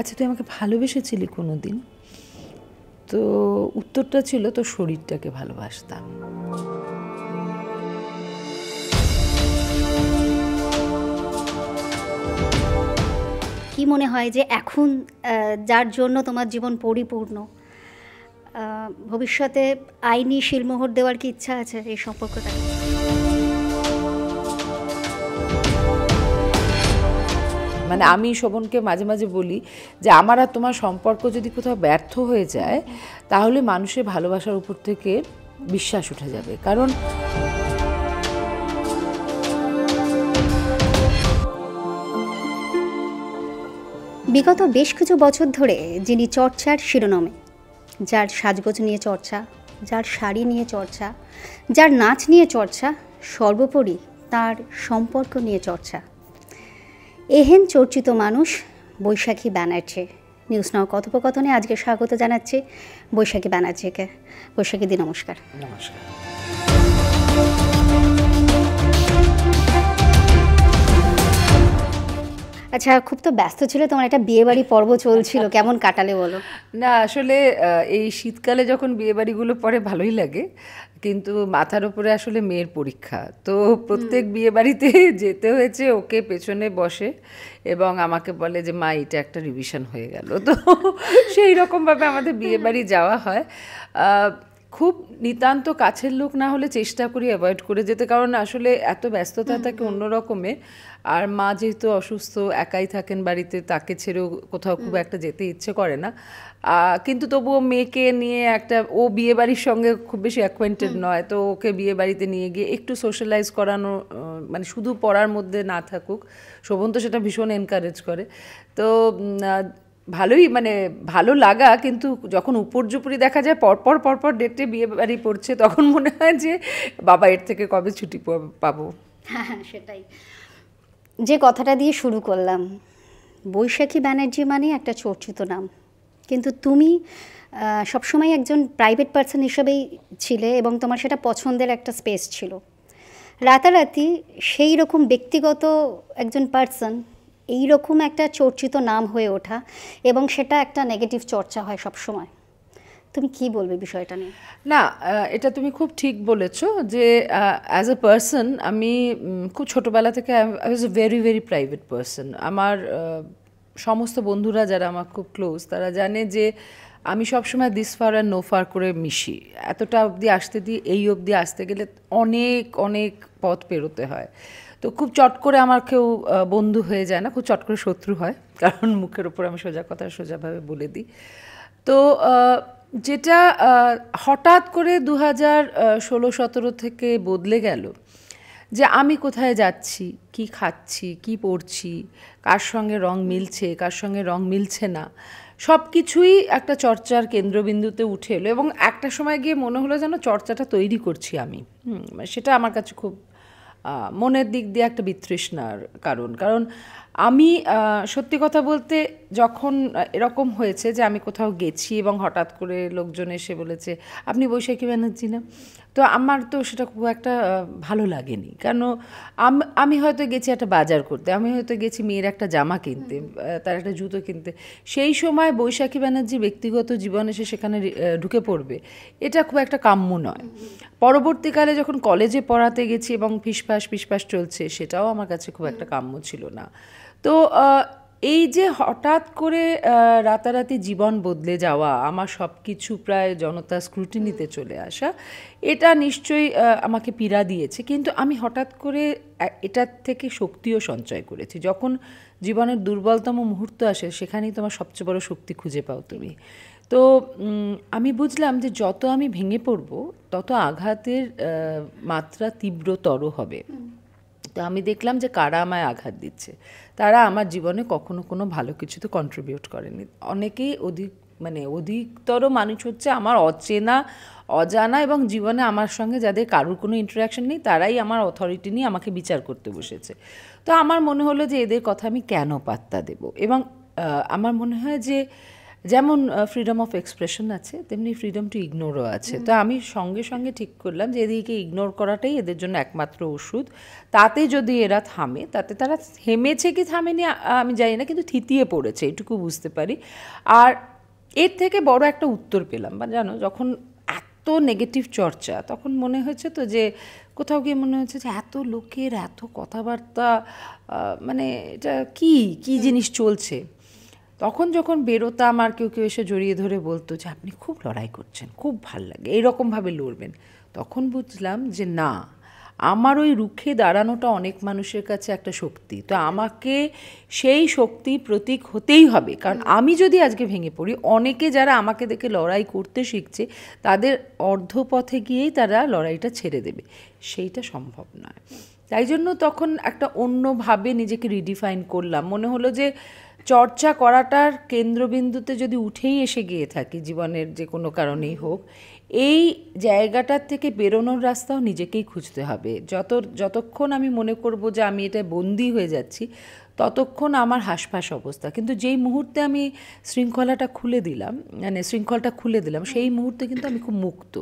আচ্ছা তুই আমাকে ভালোবেসেছিলি কোনো দিন? তো উত্তরটা ছিল তোর শরীরটাকে ভালোবাসতাম। কি মনে হয় যে এখন যার জন্য তোমার জীবন পরিপূর্ণ, ভবিষ্যতে আইনি শিলমোহর দেওয়ার কি ইচ্ছা আছে এই সম্পর্কটা? মানে আমি শোভনকে মাঝে মাঝে বলি যে আমার আর তোমার সম্পর্ক যদি কোথাও ব্যর্থ হয়ে যায় তাহলে মানুষের ভালোবাসার উপর থেকে বিশ্বাস উঠে যাবে। কারণ বিগত বেশ কিছু বছর ধরে যিনি চর্চার শিরোনামে, যার সাজগোজ নিয়ে চর্চা, যার শাড়ি নিয়ে চর্চা, যার নাচ নিয়ে চর্চা, সর্বোপরি তার সম্পর্ক নিয়ে চর্চা, এহেন চর্চিত মানুষ বৈশাখী ব্যানার্জি। নিউজ নাও কথোপকথনে আজকে স্বাগত জানাচ্ছি বৈশাখী ব্যানার্জিকে। বৈশাখী দি, নমস্কার। নমস্কার। আচ্ছা, খুব তো ব্যস্ত ছিল, তোমার একটা বিয়েবাড়ি পর্ব চলছিল, কেমন কাটালে বলো? না আসলে এই শীতকালে যখন বিয়েবাড়িগুলো পড়ে ভালোই লাগে, কিন্তু মাথার উপরে আসলে মেয়ের পরীক্ষা, তো প্রত্যেক বিয়েবাড়িতে যেতে হয়েছে। ওকে পেছনে বসে এবং আমাকে বলে যে মা এটা একটা রিভিশন হয়ে গেল। তো সেই রকমভাবে আমাদের বিয়েবাড়ি যাওয়া হয়। খুব নিতান্ত কাছের লোক না হলে চেষ্টা করি অ্যাভয়েড করে যেতে, কারণ আসলে এত ব্যস্ততা থাকে অন্য রকমের। আর মা যেহেতু অসুস্থ, একাই থাকেন বাড়িতে, তাকে ছেড়েও কোথাও খুব একটা যেতে ইচ্ছে করে না। কিন্তু তবুও মেয়েকে নিয়ে একটা, ও বিয়ে বাড়ির সঙ্গে খুব বেশি অ্যাকোয়েন্টেড নয়, তো ওকে বিয়ে বাড়িতে নিয়ে গিয়ে একটু সোশ্যালাইজ করানো, মানে শুধু পড়ার মধ্যে না থাকুক। শোভন তো সেটা ভীষণ এনকারেজ করে। তো ভালোই, মানে ভালো লাগা। কিন্তু যখন উপর্যুপরি দেখা যায় পরপর পরপর ডেটে বিয়ে বাড়ি পড়ছে, তখন মনে হয় যে বাবা এর থেকে কবে ছুটি পাবো। হ্যাঁ, সেটাই। যে কথাটা দিয়ে শুরু করলাম, বৈশাখী ব্যানার্জি মানে একটা চর্চিত নাম, কিন্তু তুমি সবসময় একজন প্রাইভেট পার্সন হিসেবেই ছিলে এবং তোমার সেটা পছন্দের একটা স্পেস ছিল। রাতারাতি সেই রকম ব্যক্তিগত একজন পার্সন এই রকম একটা চর্চিত নাম হয়ে ওঠা, এবং সেটা একটা নেগেটিভ চর্চা হয় সবসময়। তুমি কি বলবে বিষয়টা নিয়ে? না, এটা তুমি খুব ঠিক বলেছো যে অ্যাজ এ পার্সন আমি খুব ছোটোবেলা থেকে I was a very very private person. আমার সমস্ত বন্ধুরা যারা আমার খুব ক্লোজ তারা জানে যে আমি সবসময় দিস ফার আর নো ফার করে মিশি। এতটা অবধি আসতে দিই, এই অবধি আসতে গেলে অনেক অনেক পথ পেরোতে হয়। তো খুব চট করে আমার কেউ বন্ধু হয়ে যায় না, খুব চট করে শত্রু হয়, কারণ মুখের ওপর আমি সোজা কথা সোজাভাবে বলে দিই। তো যেটা হঠাৎ করে 2016-17 থেকে বদলে গেল, যে আমি কোথায় যাচ্ছি, কি খাচ্ছি, কি পড়ছি, কার সঙ্গে রং মিলছে, কার সঙ্গে রং মিলছে না, সব কিছুই একটা চর্চার কেন্দ্রবিন্দুতে উঠে এলো। এবং একটা সময় গিয়ে মনে হলো যেন চর্চাটা তৈরি করছি আমি। সেটা আমার কাছে খুব মনের দিক দিয়ে একটা বিতৃষ্ণার কারণ আমি সত্যি কথা বলতে যখন এরকম হয়েছে যে আমি কোথাও গেছি এবং হঠাৎ করে লোকজন এসে বলেছে আপনি বৈশাখী ব্যানার্জি না, তো আমার তো সেটা খুব একটা ভালো লাগেনি। কেন, আমি হয়তো গেছি একটা বাজার করতে, আমি হয়তো গেছি মেয়ের একটা জামা কিনতে, তার একটা জুতো কিনতে, সেই সময় বৈশাখী ব্যানার্জি ব্যক্তিগত জীবনে এসে সেখানে ঢুকে পড়বে, এটা খুব একটা কাম্য নয়। পরবর্তীকালে যখন কলেজে পড়াতে গেছি এবং ফিসফাস চলছে, সেটাও আমার কাছে খুব একটা কাম্য ছিল না। তো এই যে হঠাৎ করে রাতারাতি জীবন বদলে যাওয়া, আমার সব কিছু প্রায় জনতার স্ক্রুটিনিতে চলে আসা, এটা নিশ্চয়ই আমাকে পীড়া দিয়েছে। কিন্তু আমি হঠাৎ করে এটার থেকে শক্তিও সঞ্চয় করেছি। যখন জীবনের দুর্বলতম মুহূর্ত আসে, সেখানেই তোমার সবচেয়ে বড় শক্তি খুঁজে পাও তুমি। তো আমি বুঝলাম যে যত আমি ভেঙে পড়ব তত আঘাতের মাত্রা তীব্রতর হবে। তো আমি দেখলাম যে কারা আমায় আঘাত দিচ্ছে, তারা আমার জীবনে কখনো কোনো ভালো কিছুতে কন্ট্রিবিউট করেনি। অনেকেই অধিকতর মানুষ হচ্ছে আমার অচেনা, অজানা, এবং জীবনে আমার সঙ্গে যাদের কারুর কোনো ইন্টারাকশন নেই, তারাই আমার অথরিটি নিয়ে আমাকে বিচার করতে বসেছে। তো আমার মনে হলো যে এদের কথা আমি কেন পাত্তা দেব। এবং আমার মনে হয় যে যেমন ফ্রিডম অফ এক্সপ্রেশন আছে, তেমনি ফ্রিডম টু ইগনোরও আছে। তো আমি সঙ্গে সঙ্গে ঠিক করলাম যে এদিকে ইগনোর করাটাই এদের জন্য একমাত্র ওষুধ। তাতে যদি এরা থামে, তাতে তারা থেমেছে কি থামেনি আমি জানি না, কিন্তু থিতিয়ে পড়েছে এটুকু বুঝতে পারি। আর এর থেকে বড় একটা উত্তর পেলাম, বা জানো, যখন এত নেগেটিভ চর্চা, তখন মনে হয়েছে তো যে কোথাও গিয়ে মনে হচ্ছে যে এত লোকের এত কথাবার্তা, মানে এটা কি কি জিনিস চলছে। তখন যখন বেরোতাম আর কেউ কেউ এসে জড়িয়ে ধরে বলতো যে আপনি খুব লড়াই করছেন, খুব ভাল লাগে, এইরকমভাবে লড়বেন, তখন বুঝলাম যে না, আমার ওই রুখে দাঁড়ানোটা অনেক মানুষের কাছে একটা শক্তি। তো আমাকে সেই শক্তির প্রতীক হতেই হবে, কারণ আমি যদি আজকে ভেঙে পড়ি, অনেকে যারা আমাকে দেখে লড়াই করতে শিখছে তাদের অর্ধপথে গিয়েই তারা লড়াইটা ছেড়ে দেবে, সেইটা সম্ভব নয়। তাই জন্য তখন একটা অন্যভাবে নিজেকে রিডিফাইন করলাম। মনে হলো যে চর্চা করাটার কেন্দ্রবিন্দুতে যদি উঠেই এসে গিয়ে থাকি জীবনের যে কোনো কারণেই হোক, এই জায়গাটার থেকে বেরোনোর রাস্তাও নিজেকেই খুঁজতে হবে। যতক্ষণ আমি মনে করব যে আমি এটা বন্দী হয়ে যাচ্ছি, ততক্ষণ আমার হাসফাস অবস্থা। কিন্তু যেই মুহূর্তে আমি শৃঙ্খলটা খুলে দিলাম, সেই মুহূর্তে কিন্তু আমি খুব মুক্ত।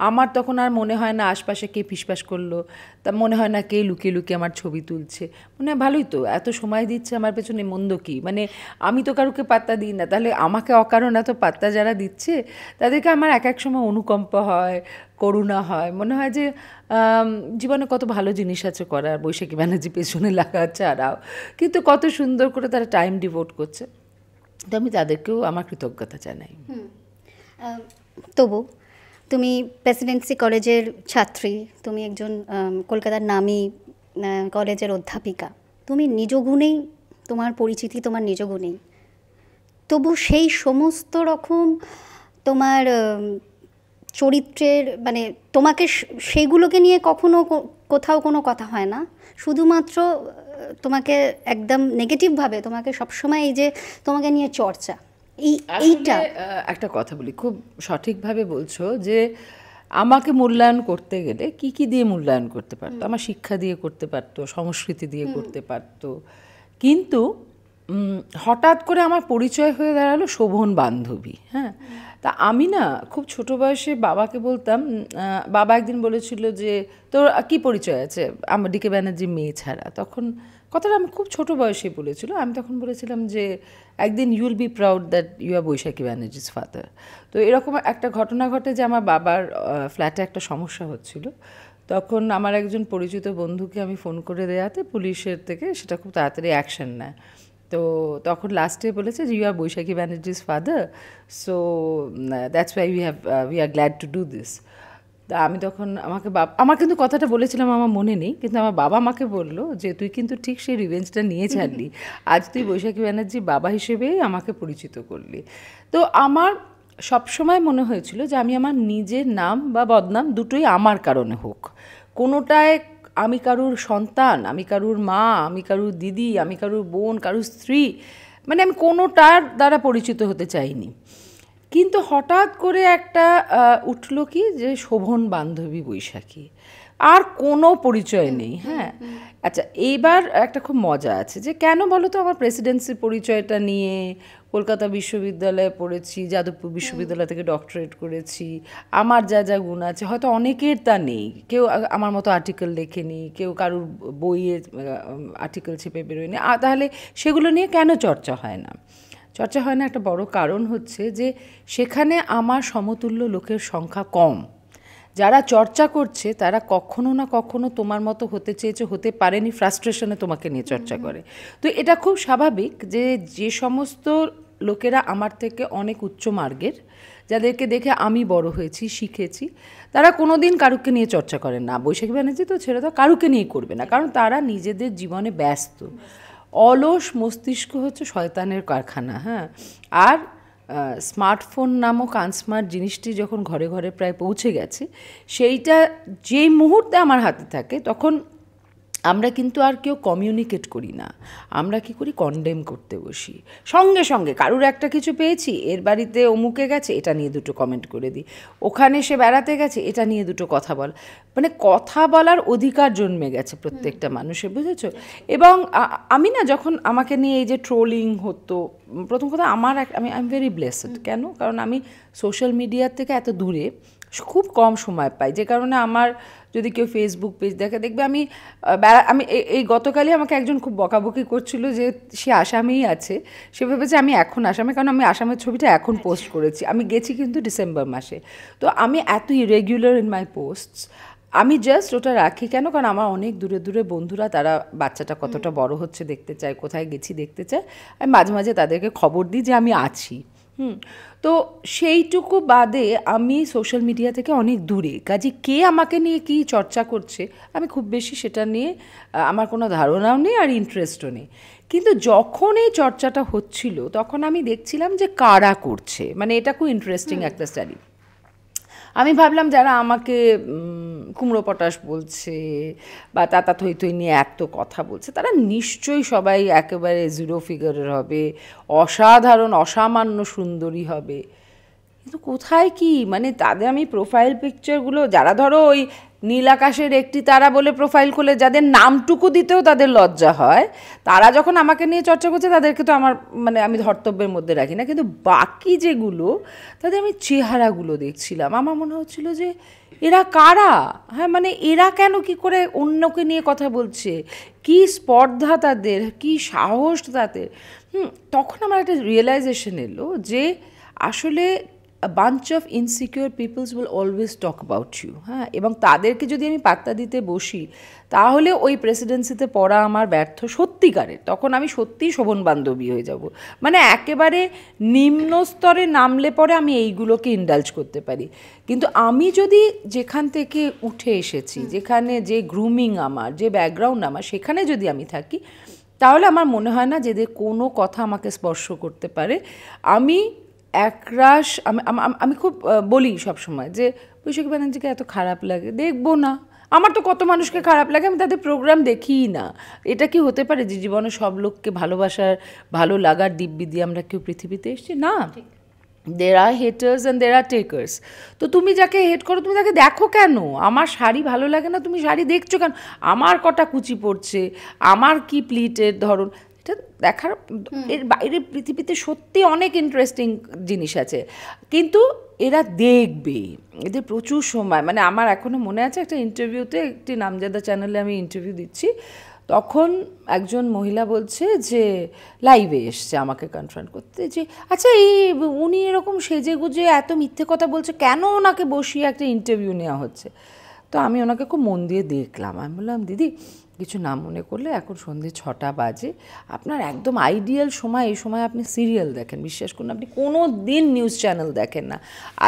আমার তখন আর মনে হয় না আশপাশে কে ফিসফাস করলো, তা মনে হয় না কে লুকিয়ে লুকিয়ে আমার ছবি তুলছে, মনে হয় ভালোই তো, এত সময় দিচ্ছে আমার পেছনে, মন্দ কী, মানে আমি তো কারুকে পাত্তা দিই না, তাহলে আমাকে অকারণ এত পাত্তা যারা দিচ্ছে তাদেরকে আমার এক এক সময় অনুকম্প হয়, করুণা হয়, মনে হয় যে জীবনে কত ভালো জিনিস আছে করার, বৈশাখী ব্যানার্জি পেছনে লাগা ছাড়াও কিন্তু কত সুন্দর করে তারা টাইম ডিভোট করছে। তো আমি তাদেরকেও আমার কৃতজ্ঞতা জানাই। তবু তুমি প্রেসিডেন্সি কলেজের ছাত্রী, তুমি একজন কলকাতার নামী কলেজের অধ্যাপিকা, তুমি নিজ গুণেই, তোমার পরিচিতি তোমার নিজ গুণেই, তবু সেই সমস্ত রকম তোমার চরিত্রের, মানে তোমাকে সেইগুলোকে নিয়ে কখনো কোথাও কোনো কথা হয় না, শুধুমাত্র তোমাকে একদম নেগেটিভভাবে, তোমাকে সবসময় এই যে তোমাকে নিয়ে চর্চা, এইটা একটা কথা বলি, খুব সঠিকভাবে বলছো যে আমাকে মূল্যায়ন করতে গেলে কি কি দিয়ে মূল্যায়ন করতে পারতো, আমার শিক্ষা দিয়ে করতে পারতো, সংস্কৃতি দিয়ে করতে পারতো, কিন্তু হঠাৎ করে আমার পরিচয় হয়ে দাঁড়ালো শোভন বান্ধবী। হ্যাঁ, তা আমি না খুব ছোট বয়সে বাবাকে বলতাম, বাবা একদিন বলেছিল যে তোর কি পরিচয় আছে আমার ডিকে ব্যানার্জির মেয়ে ছাড়া, তখন কথাটা আমি খুব ছোট বয়সে বলেছিল, আমি তখন বলেছিলাম যে একদিন you will be proud that you are Baishakhi Banerjee's father. তো এরকম একটা ঘটনা ঘটে যে আমার বাবার ফ্ল্যাটে একটা সমস্যা হচ্ছিল, তখন আমার একজন পরিচিত বন্ধুকে আমি ফোন করে দেওয়াতে পুলিশের থেকে সেটা খুব তাড়াতাড়ি অ্যাকশন নেয়। তো তখন লাস্টে বলেছে যে you are Baishakhi Banerjee's father, so that's why we are glad to do this. তা আমি তখন আমার কিন্তু কথাটা বলেছিলাম আমার মনে নেই, কিন্তু আমার বাবা আমাকে বললো যে তুই কিন্তু ঠিক সেই রিভেঞ্জটা নিয়ে ছাড়লি, আজ তুই বৈশাখী ব্যানার্জির বাবা হিসেবেই আমাকে পরিচিত করলি। তো আমার সবসময় মনে হয়েছিল যে আমি আমার নিজের নাম বা বদনাম দুটোই আমার কারণে হোক, কোনোটায় আমি কারুর সন্তান, আমি কারুর মা, আমি কারুর দিদি, আমি কারুর বোন, কারুর স্ত্রী, মানে আমি কোনোটার দ্বারা পরিচিত হতে চাইনি। কিন্তু হঠাৎ করে একটা উঠলো কি যে শোভন বান্ধবী বৈশাখী, আর কোনো পরিচয় নেই। হ্যাঁ, আচ্ছা, এইবার একটা খুব মজা আছে যে কেন বলো তো আমার প্রেসিডেন্সির পরিচয়টা নিয়ে কলকাতা বিশ্ববিদ্যালয়ে পড়েছি, যাদবপুর বিশ্ববিদ্যালয় থেকে ডক্টরেট করেছি, আমার যা যা গুণ আছে হয়তো অনেকের তা নেই, কেউ আমার মতো আর্টিকেল লেখেনি, কেউ কারুর বইয়ে আর্টিকেল ছেপে বেরোয়নি, তাহলে সেগুলো নিয়ে কেন চর্চা হয় না? চর্চা হয় না একটা বড় কারণ হচ্ছে যে সেখানে আমার সমতুল্য লোকের সংখ্যা কম। যারা চর্চা করছে তারা কখনো না কখনো তোমার মতো হতে চেয়েছে, হতে পারেনি, ফ্রাস্ট্রেশনে তোমাকে নিয়ে চর্চা করে। তো এটা খুব স্বাভাবিক যে যে সমস্ত লোকেরা আমার থেকে অনেক উচ্চ মার্গের, যাদেরকে দেখে আমি বড় হয়েছি, শিখেছি, তারা কোনো দিন কারুকে নিয়ে চর্চা করেন না। বৈশাখী ব্যানার্জি তো ছেড়ে দাও, কারুকে নিয়ে করবে না, কারণ তারা নিজেদের জীবনে ব্যস্ত। অলস মস্তিষ্ক হচ্ছে শয়তানের কারখানা। হ্যাঁ, আর স্মার্টফোন নামক আনস্মার্ট জিনিসটি যখন ঘরে ঘরে প্রায় পৌঁছে গেছে, সেইটা যেই মুহূর্তে আমার হাতে থাকে তখন আমরা কিন্তু আর কেউ কমিউনিকেট করি না, আমরা কি করি, কন্ডেম করতে বসি সঙ্গে সঙ্গে। কারুর একটা কিছু পেয়েছি, এর বাড়িতে অমুকে গেছে, এটা নিয়ে দুটো কমেন্ট করে দিই, ওখানে সে বেড়াতে গেছে, এটা নিয়ে দুটো কথা বল, মানে কথা বলার অধিকার জন্মে গেছে প্রত্যেকটা মানুষের, বুঝেছো? এবং আমি না যখন আমাকে নিয়ে এই যে ট্রোলিং হতো, প্রথম কথা আমার আমি আই এম ভেরি ব্লেসড। কেন? কারণ আমি সোশ্যাল মিডিয়ার থেকে এত দূরে খুব কম সময় পাই, যে কারণে আমার যদি কেউ ফেসবুক পেজ দেখে, দেখবে আমি আমি এই গতকালই আমাকে একজন খুব বকাবকি করছিল যে সে আসামেই আছে, সে ভেবেছে আমি এখন আসামে, কারণ আমি আসামের ছবিটা এখন পোস্ট করেছি, আমি গেছি কিন্তু ডিসেম্বর মাসে। তো আমি এত ইরেগুলার ইন মাই পোস্টস, আমি জাস্ট ওটা রাখি কেন, কারণ আমার অনেক দূরে দূরে বন্ধুরা, তারা বাচ্চাটা কতটা বড় হচ্ছে দেখতে চায়, কোথায় গেছি দেখতে চায়, আমি মাঝে মাঝে তাদেরকে খবর দিই যে আমি আছি। তো সেইটুকু বাদে আমি সোশ্যাল মিডিয়া থেকে অনেক দূরে, কাজে কে আমাকে নিয়ে কী চর্চা করছে আমি খুব বেশি সেটা নিয়ে আমার কোনো ধারণাও নেই আর ইন্টারেস্টও নেই। কিন্তু যখন এই চর্চাটা হচ্ছিল তখন আমি দেখছিলাম যে কারা করছে, মানে এটা খুব ইন্টারেস্টিং একটা স্টাডি। আমি ভাবলাম যারা আমাকে কুমড়ো পটাশ বলছে বা তাতা থই থই নিয়ে এত কথা বলছে, তারা নিশ্চয়ই সবাই একেবারে জিরো ফিগারের হবে, অসাধারণ অসামান্য সুন্দরী হবে। কিন্তু কোথায় কি, মানে তাদের আমি প্রোফাইল পিকচারগুলো, যারা ধরো ওই নীল আকাশের একটি তারা বলে প্রোফাইল খুলে যাদের নামটুকু দিতেও তাদের লজ্জা হয়, তারা যখন আমাকে নিয়ে চর্চা করছে তাদেরকে তো আমার মানে আমি ধর্তব্যের মধ্যে রাখি না, কিন্তু বাকি যেগুলো তাদের আমি চেহারাগুলো দেখছিলাম, আমার মনে হচ্ছিল যে এরা কারা, হ্যাঁ মানে এরা কেন কি করে অন্যকে নিয়ে কথা বলছে, কি স্পর্ধা তাদের, কি সাহস তাদের। তখন আমার একটা রিয়েলাইজেশন এলো যে আসলে a bunch of insecure peoples will always talk about you, হ্যাঁ, এবং তাদেরকে যদি আমি পাত্তা দিতে বসি তাহলে ওই প্রেসিডেন্সিতে পড়া আমার ব্যর্থ সত্যিকারের, তখন আমি সত্যিই শোভন বান্ধবী হয়ে যাব, মানে একেবারে নিম্ন স্তরে নামলে পরে আমি এইগুলোকে ইন্ডালজ করতে পারি। কিন্তু আমি যদি যেখান থেকে উঠে এসেছি, যেখানে যে গ্রুমিং আমার, যে ব্যাকগ্রাউন্ড আমার, সেখানে যদি আমি থাকি, তাহলে আমার মনে হয় না যে কোনো কথা আমাকে স্পর্শ করতে পারে। আমি একরাশ আমি খুব বলি সবসময় যে বৈশাখী ব্যানার্জিকে এত খারাপ লাগে, দেখবো না, আমার তো কত মানুষকে খারাপ লাগে, আমি তাদের প্রোগ্রাম দেখিই না। এটা কি হতে পারে যে জীবনে সব লোককে ভালোবাসার, ভালো লাগার দিব্যি দিয়ে আমরা কেউ পৃথিবীতে এসেছি? না, there are haters and there are takers. তো তুমি যাকে হেট করো তুমি তাকে দেখো কেন? আমার শাড়ি ভালো লাগে না, তুমি শাড়ি দেখছো কেন? আমার কটা কুচি পড়ছে, আমার কি প্লিটের ধরন, এটা দেখার, এর বাইরে পৃথিবীতে সত্যি অনেক ইন্টারেস্টিং জিনিস আছে, কিন্তু এরা দেখবে, এদের প্রচুর সময়, মানে আমার এখনও মনে আছে একটা ইন্টারভিউতে, একটি নামজাদা চ্যানেলে আমি ইন্টারভিউ দিচ্ছি, তখন একজন মহিলা বলছে যে লাইভে এসছে আমাকে কনফ্রন্ট করতে, যে আচ্ছা এই উনি এরকম সেজে গুজে এত মিথ্যে কথা বলছে, কেন ওনাকে বসিয়ে একটা ইন্টারভিউ নেওয়া হচ্ছে? তো আমি ওনাকে খুব মন দিয়ে দেখলাম, আমি বললাম দিদি কিছু না মনে করলে এখন সন্ধে 6টা বাজে, আপনার একদম আইডিয়াল সময়, এই সময় আপনি সিরিয়াল দেখেন, বিশ্বাস করুন আপনি কোনো দিন নিউজ চ্যানেল দেখেন না,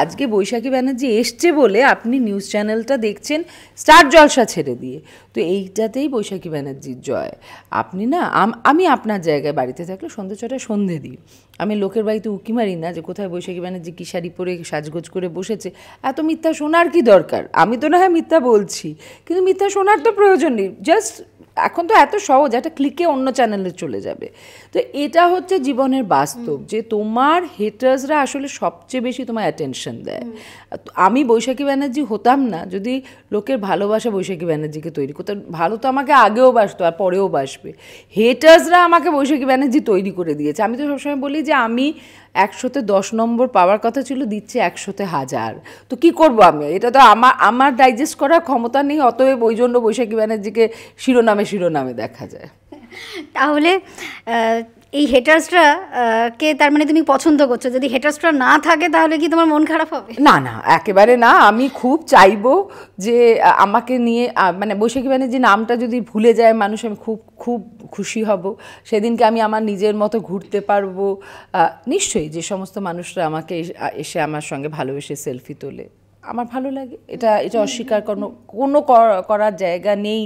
আজকে বৈশাখী ব্যানার্জি এসছে বলে আপনি নিউজ চ্যানেলটা দেখছেন স্টার জলসা ছেড়ে দিয়ে, তো এইটাতেই বৈশাখী ব্যানার্জির জয়। আপনি না, আমি আপনার জায়গায় বাড়িতে থাকলে সন্ধে 6টায় সন্ধে দিই, আমি লোকের বাড়িতে উকি মারি না যে কোথায় বৈশাখী ব্যানার্জি কী শাড়ি পরে সাজগোজ করে বসেছে, এত মিথ্যা শোনার কি দরকার? আমি তো না হয় মিথ্যা বলছি, কিন্তু মিথ্যা শোনার তো প্রয়োজন নেই, জাস্ট এখন তো এত সহজ, একটা ক্লিকে অন্য চ্যানেলে চলে যাবে। তো এটা হচ্ছে জীবনের বাস্তব, যে তোমার হেটার্সরা আসলে সবচেয়ে বেশি তোমার অ্যাটেনশন দেয়। আমি বৈশাখী ব্যানার্জি হতাম না যদি লোকের ভালোবাসা বৈশাখী ব্যানার্জিকে তৈরি করতে, ভালো তো আমাকে আগেও বাসতো আর পরেও বাসবে, হেটার্সরা আমাকে বৈশাখী ব্যানার্জি তৈরি করে দিয়েছে। আমি তো সবসময় বলি যে আমি 100তে 10 নম্বর পাওয়ার কথা ছিল, দিচ্ছে 100তে 1000, তো কি করব আমি? এটা তো আমার ডাইজেস্ট করার ক্ষমতা নেই, অতএব ওই জন্য বৈশাখী ব্যানার্জিকে শিরোনামে দেখা যায়। তাহলে এই হেটার্সরা কে তার মানে তুমি পছন্দ করছো? যদি হেটার্সরা না থাকে তাহলে কি তোমার মন খারাপ হবে? না না, একেবারে না, আমি খুব চাইবো যে আমাকে নিয়ে মানে বৈশাখী ব্যানার্জি নামটা যদি ভুলে যায় মানুষ, আমি খুব খুব খুশি হব, সেদিনকে আমি আমার নিজের মতো ঘুরতে পারবো। নিশ্চয়ই যে সমস্ত মানুষরা আমাকে এসে আমার সঙ্গে ভালোবেসে সেলফি তোলে, আমার ভালো লাগে, এটা অস্বীকার কোনো করার জায়গা নেই।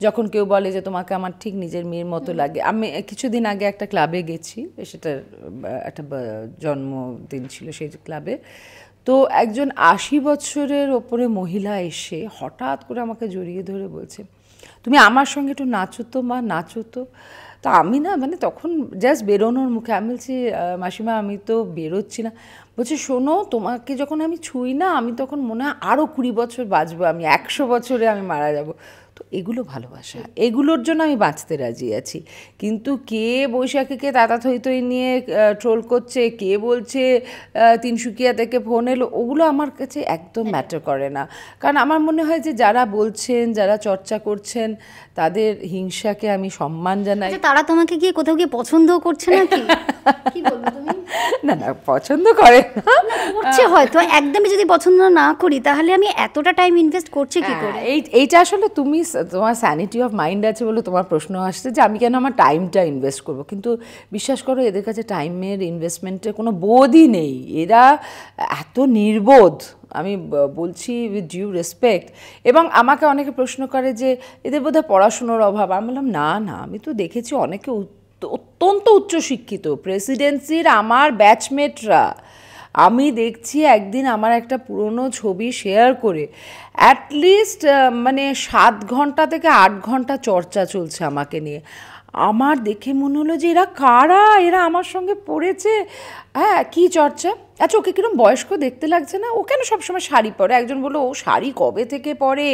যখন কেউ বলে যে তোমাকে আমার ঠিক নিজের মেয়ের মতো লাগে, আমি কিছুদিন আগে একটা ক্লাবে গেছি, সেটার একটা জন্মদিন ছিল সেই ক্লাবে, তো একজন 80 বছরের ওপরে মহিলা এসে হঠাৎ করে আমাকে জড়িয়ে ধরে বলছে, তুমি আমার সঙ্গে একটু নাচো তো মা, নাচো তো। তো আমি না মানে তখন জাস্ট বেরোনোর মুখে আমি বলছি মাসিমা আমি তো বেরোচ্ছি না। বলছে শোনো তোমাকে যখন আমি ছুঁই না আমি তখন মনে হয় আরও 20 বছর বাঁচবো, আমি 100 বছরে আমি মারা যাব। তো এগুলো ভালোবাসা, এগুলোর জন্য আমি বাঁচতে রাজি আছি। কিন্তু কে বৈশাখীকে তাতা থই থই নিয়ে ট্রোল করছে, কে বলছে তিনসুকিয়া থেকে ফোন এলো, ওগুলো আমার কাছে একদম ম্যাটার করে না। কারণ আমার মনে হয় যে যারা বলছেন, যারা চর্চা করছেন, তাদের হিংসাকে আমি সম্মান জানাই। তারা তোমাকে গিয়ে কোথাও গিয়ে পছন্দও করছে নাকি? কি বলবো তুমি? না না, পছন্দ করে না, করছে হয়তো। একদমই যদি পছন্দ না করি তাহলে আমি এতটা টাইম ইনভেস্ট করছি কি করে? এইটা আসলে তুমি তোমার স্যানিটি অফ মাইন্ড আছে বলে তোমার প্রশ্ন আসছে যে আমি কেন আমার টাইমটা ইনভেস্ট করব। কিন্তু বিশ্বাস করো এদের কাছে টাইমের ইনভেস্টমেন্টের কোনো বোধই নেই। এরা এত নির্বোধ, আমি বলছি উইথ ডিউ রেসপেক্ট। এবং আমাকে অনেকে প্রশ্ন করে যে এদের বোধহয় পড়াশুনোর অভাব। আমি বললাম না না, আমি তো দেখেছি অনেকে অত্যন্ত উচ্চশিক্ষিত, প্রেসিডেন্সির আমার ব্যাচমেটরা। আমি দেখছি একদিন আমার একটা পুরনো ছবি শেয়ার করে অ্যাটলিস্ট মানে 7 ঘন্টা থেকে 8 ঘন্টা চর্চা চলছে আমাকে নিয়ে। আমার দেখে মনে হলো যে এরা কারা, এরা আমার সঙ্গে পড়েছে। হ্যাঁ, কী চর্চা, আচ্ছা ওকে কিরম বয়স্ক দেখতে লাগছে না, ও কেন সবসময় শাড়ি পরে। একজন বললো ও শাড়ি কবে থেকে পরে।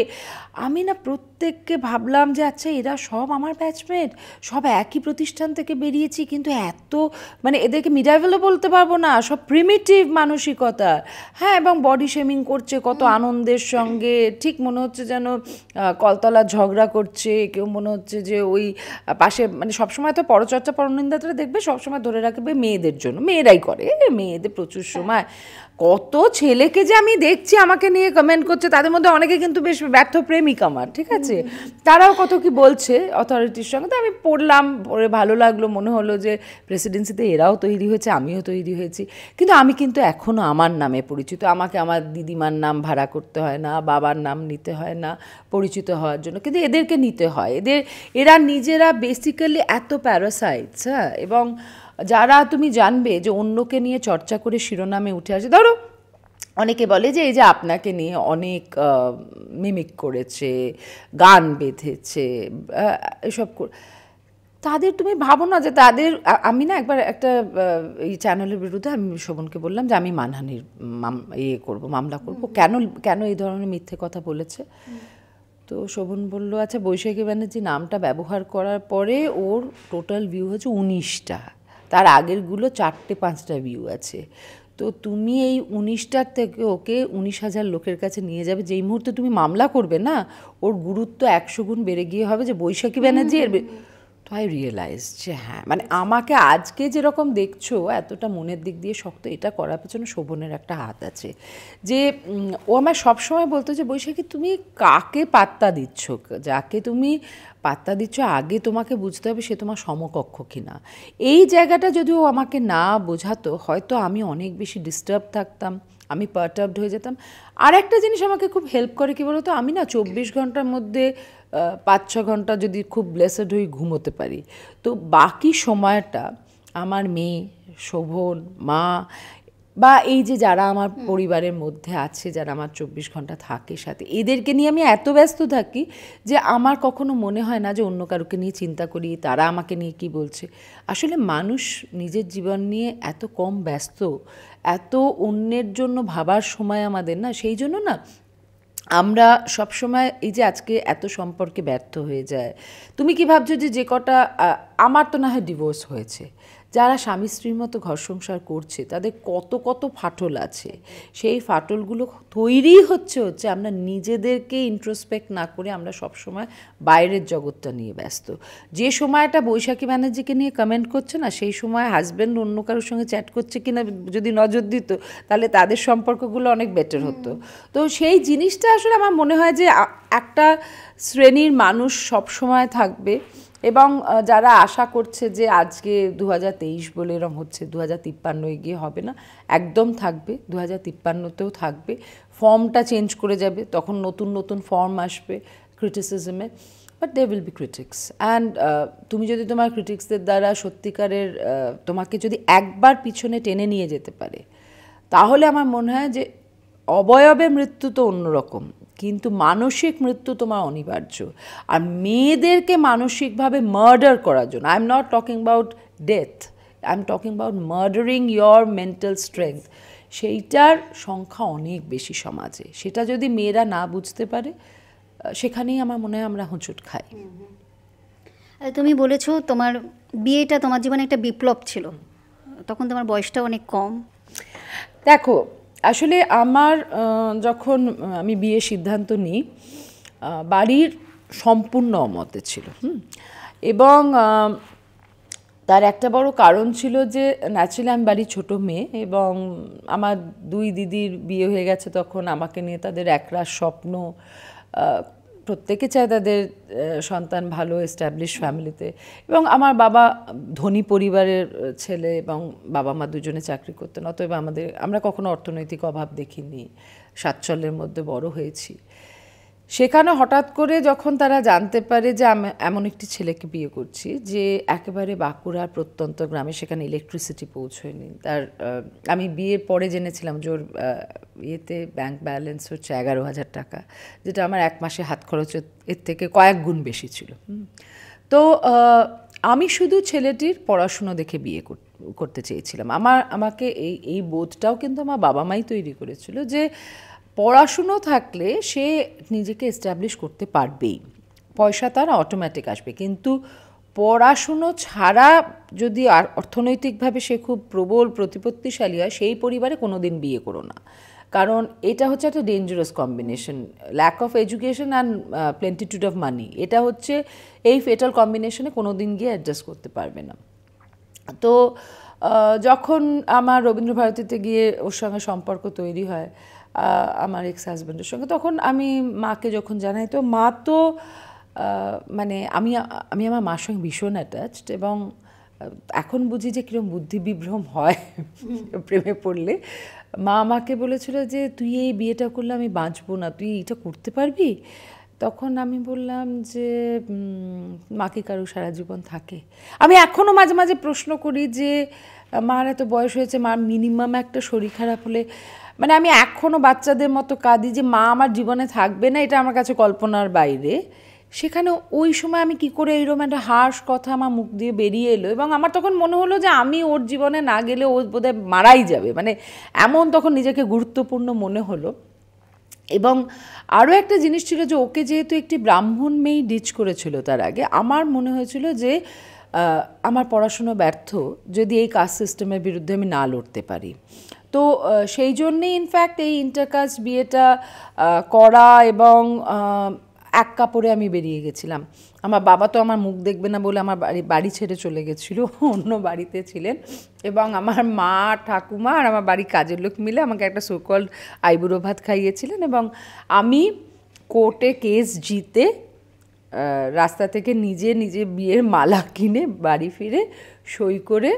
আমি না প্রত্যেককে ভাবলাম যে আচ্ছা এরা সব আমার ব্যাচমেট, সব একই প্রতিষ্ঠান থেকে বেরিয়েছি, কিন্তু এত মানে এদেরকে মিডাইভেলও বলতে পারবো না, সব প্রিমিটিভ মানসিকতা। হ্যাঁ, এবং বডি শেমিং করছে কত আনন্দের সঙ্গে, ঠিক মনে হচ্ছে যেন কলতলা ঝগড়া করছে। কেউ মনে হচ্ছে যে ওই পাশে মানে সবসময় তো পরচর্চা পরনিন্দাটা দেখবে সবসময় ধরে রাখবে মেয়েদের জন্য, মেয়েরাই করে, মেয়েদের প্রচুর সময়। কত ছেলেকে যে আমি দেখছি আমাকে নিয়ে কমেন্ট করছে, তাদের মধ্যে অনেকে কিন্তু বেশ ব্যর্থ প্রেমিক আমার, ঠিক আছে, তারাও কত কি বলছে অথরিটির সঙ্গে। তো আমি পড়লাম, পড়ে ভালো লাগলো, মনে হলো যে প্রেসিডেন্সিতে এরাও তৈরি হয়েছে, আমিও তৈরি হয়েছি। কিন্তু আমি কিন্তু এখনও আমার নামে পরিচিত, আমাকে আমার দিদিমার নাম ভাড়া করতে হয় না, বাবার নাম নিতে হয় না পরিচিত হওয়ার জন্য, কিন্তু এদেরকে নিতে হয়। এরা নিজেরা বেসিক্যালি এত প্যারাসাইটস। হ্যাঁ, এবং যারা তুমি জানবে যে অন্যকে নিয়ে চর্চা করে শিরোনামে উঠে আসে, ধরো অনেকে বলে যে এই যে আপনাকে নিয়ে অনেক মিমিক করেছে, গান বেঁধেছে, এসব তাদের তুমি ভাবো না যে তাদের, আমি না একবার একটা এই চ্যানেলের বিরুদ্ধে আমি শোভনকে বললাম যে আমি মানহানির মামলা করব, কেন এই ধরনের মিথ্যে কথা বলেছে। তো শোভন বলল আচ্ছা বৈশাখী ব্যানার্জি নামটা ব্যবহার করার পরে ওর টোটাল ভিউ হচ্ছে 19টা, তার আগেরগুলো 4-5টা ভিউ আছে। তো তুমি এই 19টার থেকে ওকে 19,000 লোকের কাছে নিয়ে যাবে, যেই মুহূর্তে তুমি মামলা করবে না ওর গুরুত্ব 100 গুণ বেড়ে গিয়ে হবে যে বৈশাখী ব্যানার্জি এর। তো আই রিয়েলাইজ যে হ্যাঁ, মানে আমাকে আজকে যেরকম দেখছো এতটা মনের দিক দিয়ে শক্ত, এটা করার পেছনে শোভনের একটা হাত আছে। যে ও আমার সবসময় বলতো যে বৈশাখী তুমি কাকে পাত্তা দিচ্ছ, যাকে তুমি পাত্তা দিচ্ছ আগে তোমাকে বুঝতে হবে সে তোমার সমকক্ষ কিনা। এই জায়গাটা যদি ও আমাকে না বোঝাতো হয়তো আমি অনেক বেশি ডিস্টার্ব থাকতাম, আমি পার্টার্বড হয়ে যেতাম। আর একটা জিনিস আমাকে খুব হেল্প করে কি বলতো, আমি না 24 ঘন্টার মধ্যে 5-6 ঘন্টা যদি খুব ব্লেসড হয়ে ঘুমোতে পারি, তো বাকি সময়টা আমার মেয়ে, শোভন, মা বা এই যে যারা আমার পরিবারের মধ্যে আছে, যারা আমার 24 ঘন্টা থাকে সাথে, এদেরকে নিয়ে আমি এত ব্যস্ত থাকি যে আমার কখনো মনে হয় না যে অন্য কারোকে নিয়ে চিন্তা করি, তারা আমাকে নিয়ে কি বলছে। আসলে মানুষ নিজের জীবন নিয়ে এত কম ব্যস্ত, এত অন্যের জন্য ভাবার সময় আমাদের না, সেই জন্য না আমরা সবসময় এই যে আজকে এত সম্পর্কে ব্যর্থ হয়ে যায়। তুমি কি ভাবছো যে কটা, আমার তো না হয় ডিভোর্স হয়েছে, যারা স্বামী স্ত্রীর মতো ঘর সংসার করছে তাদের কত কত ফাটল আছে। সেই ফাটলগুলো তৈরি হচ্ছে আমরা নিজেদেরকে ইন্ট্রোস্পেক্ট না করে আমরা সবসময় বাইরের জগৎটা নিয়ে ব্যস্ত। যে সময়টা বৈশাখী ব্যানার্জিকে নিয়ে কমেন্ট করছে না, সেই সময় হাজব্যান্ড অন্য কারোর সঙ্গে চ্যাট করছে কিনা যদি নজর দিত তাহলে তাদের সম্পর্কগুলো অনেক বেটার হতো। তো সেই জিনিসটা আসলে আমার মনে হয় যে একটা শ্রেণীর মানুষ সবসময় থাকবে, এবং যারা আশা করছে যে আজকে 2023 বলে এরকম হচ্ছে 2053 গিয়ে হবে না, একদম থাকবে, 2053তেও থাকবে। ফর্মটা চেঞ্জ করে যাবে, তখন নতুন নতুন ফর্ম আসবে ক্রিটিসিজমে, but they will be critics. And তুমি যদি তোমার ক্রিটিক্সদের দ্বারা সত্যিকারের তোমাকে যদি একবার পিছনে টেনে নিয়ে যেতে পারে, তাহলে আমার মনে হয় যে অবয়বে মৃত্যু তো অন্যরকম, কিন্তু মানসিক মৃত্যু তোমার অনিবার্য। আর মেয়েদেরকে মানসিকভাবে মার্ডার করার জন্য, I am not talking about death, I am talking about murdering your mental strength, সেইটার সংখ্যা অনেক বেশি সমাজে। সেটা যদি মেয়েরা না বুঝতে পারে, সেখানেই আমার মনে হয় আমরা হোঁচট খাই। তুমি বলেছো তোমার বিয়েটা তোমার জীবনে একটা বিপ্লব ছিল, তখন তোমার বয়সটা অনেক কম। দেখো, আসলে আমার যখন আমি বিয়ের সিদ্ধান্ত নিই, বাড়ির সম্পূর্ণ অমতে ছিল, এবং তার একটা বড় কারণ ছিল যে ন্যাচারালি আমি বাড়ির ছোটো মেয়ে, এবং আমার দুই দিদির বিয়ে হয়ে গেছে তখন, আমাকে নিয়ে তাদের একরাশ স্বপ্ন। প্রত্যেকে চায় তাদের সন্তান ভালো এস্টাবলিশ ফ্যামিলিতে, এবং আমার বাবা ধনী পরিবারের ছেলে, এবং বাবা মা দুজনে চাকরি করতেন, অতএব আমরা কখনো অর্থনৈতিক অভাব দেখিনি, সাচ্ছল্যের মধ্যে বড় হয়েছি। সেখানে হঠাৎ করে যখন তারা জানতে পারে যে আমি এমন একটি ছেলেকে বিয়ে করছি যে একেবারে বাঁকুড়ার প্রত্যন্ত গ্রামে, সেখানে ইলেকট্রিসিটি পৌঁছয়নি, আমি বিয়ের পরে জেনেছিলাম যে ওর ইয়েতে ব্যাংক ব্যালেন্স হচ্ছে 11,000 টাকা, যেটা আমার এক মাসে হাত খরচের এর থেকে কয়েক গুণ বেশি ছিল। তো আমি শুধু ছেলেটির পড়াশুনো দেখে বিয়ে করতে চেয়েছিলাম। আমাকে এই বোধটাও কিন্তু আমার বাবা মাই তৈরি করেছিল যে পড়াশুনো থাকলে সে নিজেকে এস্টাবলিশ করতে পারবেই, পয়সা তার অটোমেটিক আসবে, কিন্তু পড়াশুনো ছাড়া যদি অর্থনৈতিকভাবে সে খুব প্রবল প্রতিপত্তিশালী হয়, সেই পরিবারে কোনো দিন বিয়ে করো না, কারণ এটা হচ্ছে একটা dangerous combination, lack of education and plentitude of money. এটা হচ্ছে এই ফেটাল কম্বিনেশনে কোনো দিন গিয়ে অ্যাডজাস্ট করতে পারবে না। তো যখন আমার রবীন্দ্রভারতীতে গিয়ে ওর সঙ্গে সম্পর্ক তৈরি হয় আমার এক্স হাজব্যান্ডের সঙ্গে, তখন আমি মাকে যখন জানাই, তো মা তো মানে আমি আমার মার সঙ্গে ভীষণ অ্যাটাচড, এবং এখন বুঝি যে কীরকম বুদ্ধিবিভ্রম হয় প্রেমে পড়লে। মা আমাকে বলেছিল যে তুই এই বিয়েটা করলে আমি বাঁচবো না, তুই এটা করতে পারবি? তখন আমি বললাম যে মা কি কারো সারা জীবন থাকে? আমি এখনও মাঝে মাঝে প্রশ্ন করি যে মার এত বয়স হয়েছে, মার মিনিমাম একটা শরীর খারাপ হলে, মানে আমি এখনও বাচ্চাদের মতো কাঁদি যে মা আমার জীবনে থাকবে না, এটা আমার কাছে কল্পনার বাইরে। সেখানে ওই সময় আমি কি করে এইরকম একটা হার্শ কথা আমার মুখ দিয়ে বেরিয়ে এলো, এবং আমার তখন মনে হলো যে আমি ওর জীবনে না গেলে ও বোধহয় মারাই যাবে, মানে এমন তখন নিজেকে গুরুত্বপূর্ণ মনে হলো। এবং আরও একটা জিনিস ছিল যে ওকে যেহেতু একটি ব্রাহ্মণ মেয়ে ডিচ করেছিল তার আগে, আমার মনে হয়েছিল যে আমার পড়াশুনো ব্যর্থ যদি এই কাস্ট সিস্টেমের বিরুদ্ধে আমি না লড়তে পারি। তো সেই জন্যেই ইনফ্যাক্ট এই ইন্টারকাস্ট বিয়েটা করা, এবং এক কাপড়ে আমি বেরিয়ে গেছিলাম। আমার বাবা তো আমার মুখ দেখবে না বলে আমার বাড়ি ছেড়ে চলে গেছিলো, অন্য বাড়িতে ছিলেন, এবং আমার মা, ঠাকুমা আর আমার বাড়ির কাজের লোক মিলে আমাকে একটা সোকল্ড আইবুড়ো ভাত খাইয়েছিলেন, এবং আমি কোর্টে কেস জিতে রাস্তা থেকে নিজে বিয়ের মালা কিনে বাড়ি ফিরে সই করে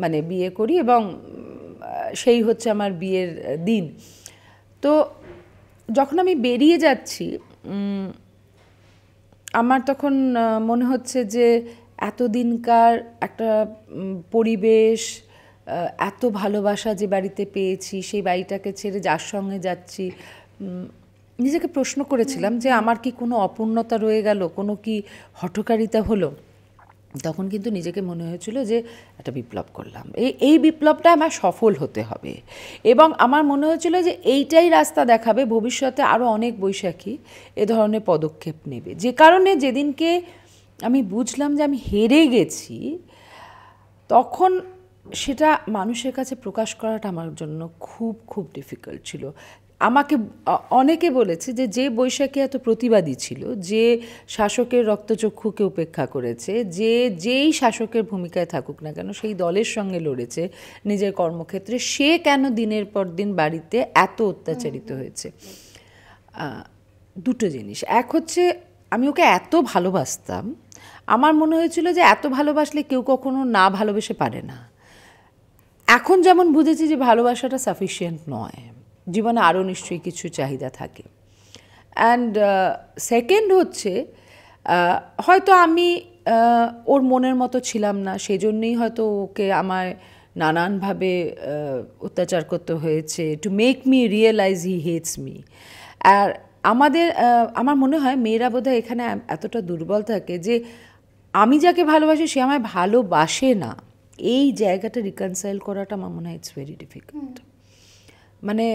মানে বিয়ে করি, এবং সেই হচ্ছে আমার বিয়ের দিন। তো যখন আমি বেরিয়ে যাচ্ছি, আমার তখন মনে হচ্ছে যে এতদিনকার একটা পরিবেশ, এত ভালোবাসা যে বাড়িতে পেয়েছি, সেই বাড়িটাকে ছেড়ে যার সঙ্গে যাচ্ছি, নিজেকে প্রশ্ন করেছিলাম যে আমার কি কোনো অপূর্ণতা রয়ে গেল, কোনো কি হঠকারিতা হলো? তখন কিন্তু নিজেকে মনে হয়েছিল যে একটা বিপ্লব করলাম, এই বিপ্লবটা আমার সফল হতে হবে, এবং আমার মনে হয়েছিল যে এইটাই রাস্তা দেখাবে ভবিষ্যতে আরও অনেক বৈশাখী এ ধরনের পদক্ষেপ নেবে। যে কারণে যেদিনকে আমি বুঝলাম যে আমি হেরে গেছি, তখন সেটা মানুষের কাছে প্রকাশ করাটা আমার জন্য খুব খুব ডিফিকাল্ট ছিল। আমাকে অনেকে বলেছে যে বৈশাখী এত প্রতিবাদী ছিল, যে শাসকের রক্তচক্ষুকে উপেক্ষা করেছে, যেই শাসকের ভূমিকায় থাকুক না কেন সেই দলের সঙ্গে লড়েছে নিজের কর্মক্ষেত্রে, সে কেন দিনের পর দিন বাড়িতে এত অত্যাচারিত হয়েছে। দুটো জিনিস, এক হচ্ছে আমি ওকে এত ভালোবাসতাম, আমার মনে হয়েছিল যে এত ভালোবাসলে কেউ কখনো না ভালোবেসে পারে না। এখন যেমন বুঝেছি যে ভালোবাসাটা সাফিসিয়েন্ট নয়, জীবনে আরও নিশ্চয়ই কিছু চাহিদা থাকে। অ্যান্ড সেকেন্ড হচ্ছে হয়তো আমি ওর মনের মতো ছিলাম না, সেই জন্যেই হয়তো ওকে আমায় নানানভাবে অত্যাচার করতে হয়েছে, to make me realise he hates me. আর আমার মনে হয় মেয়েরা বোধহয় এখানে এতটা দুর্বল থাকে যে আমি যাকে ভালোবাসি সে আমায় ভালোবাসে না, এই জায়গাটা রিকনসাইল করাটা আমার মনে হয় ইটস ভেরি ডিফিকাল্ট। মানে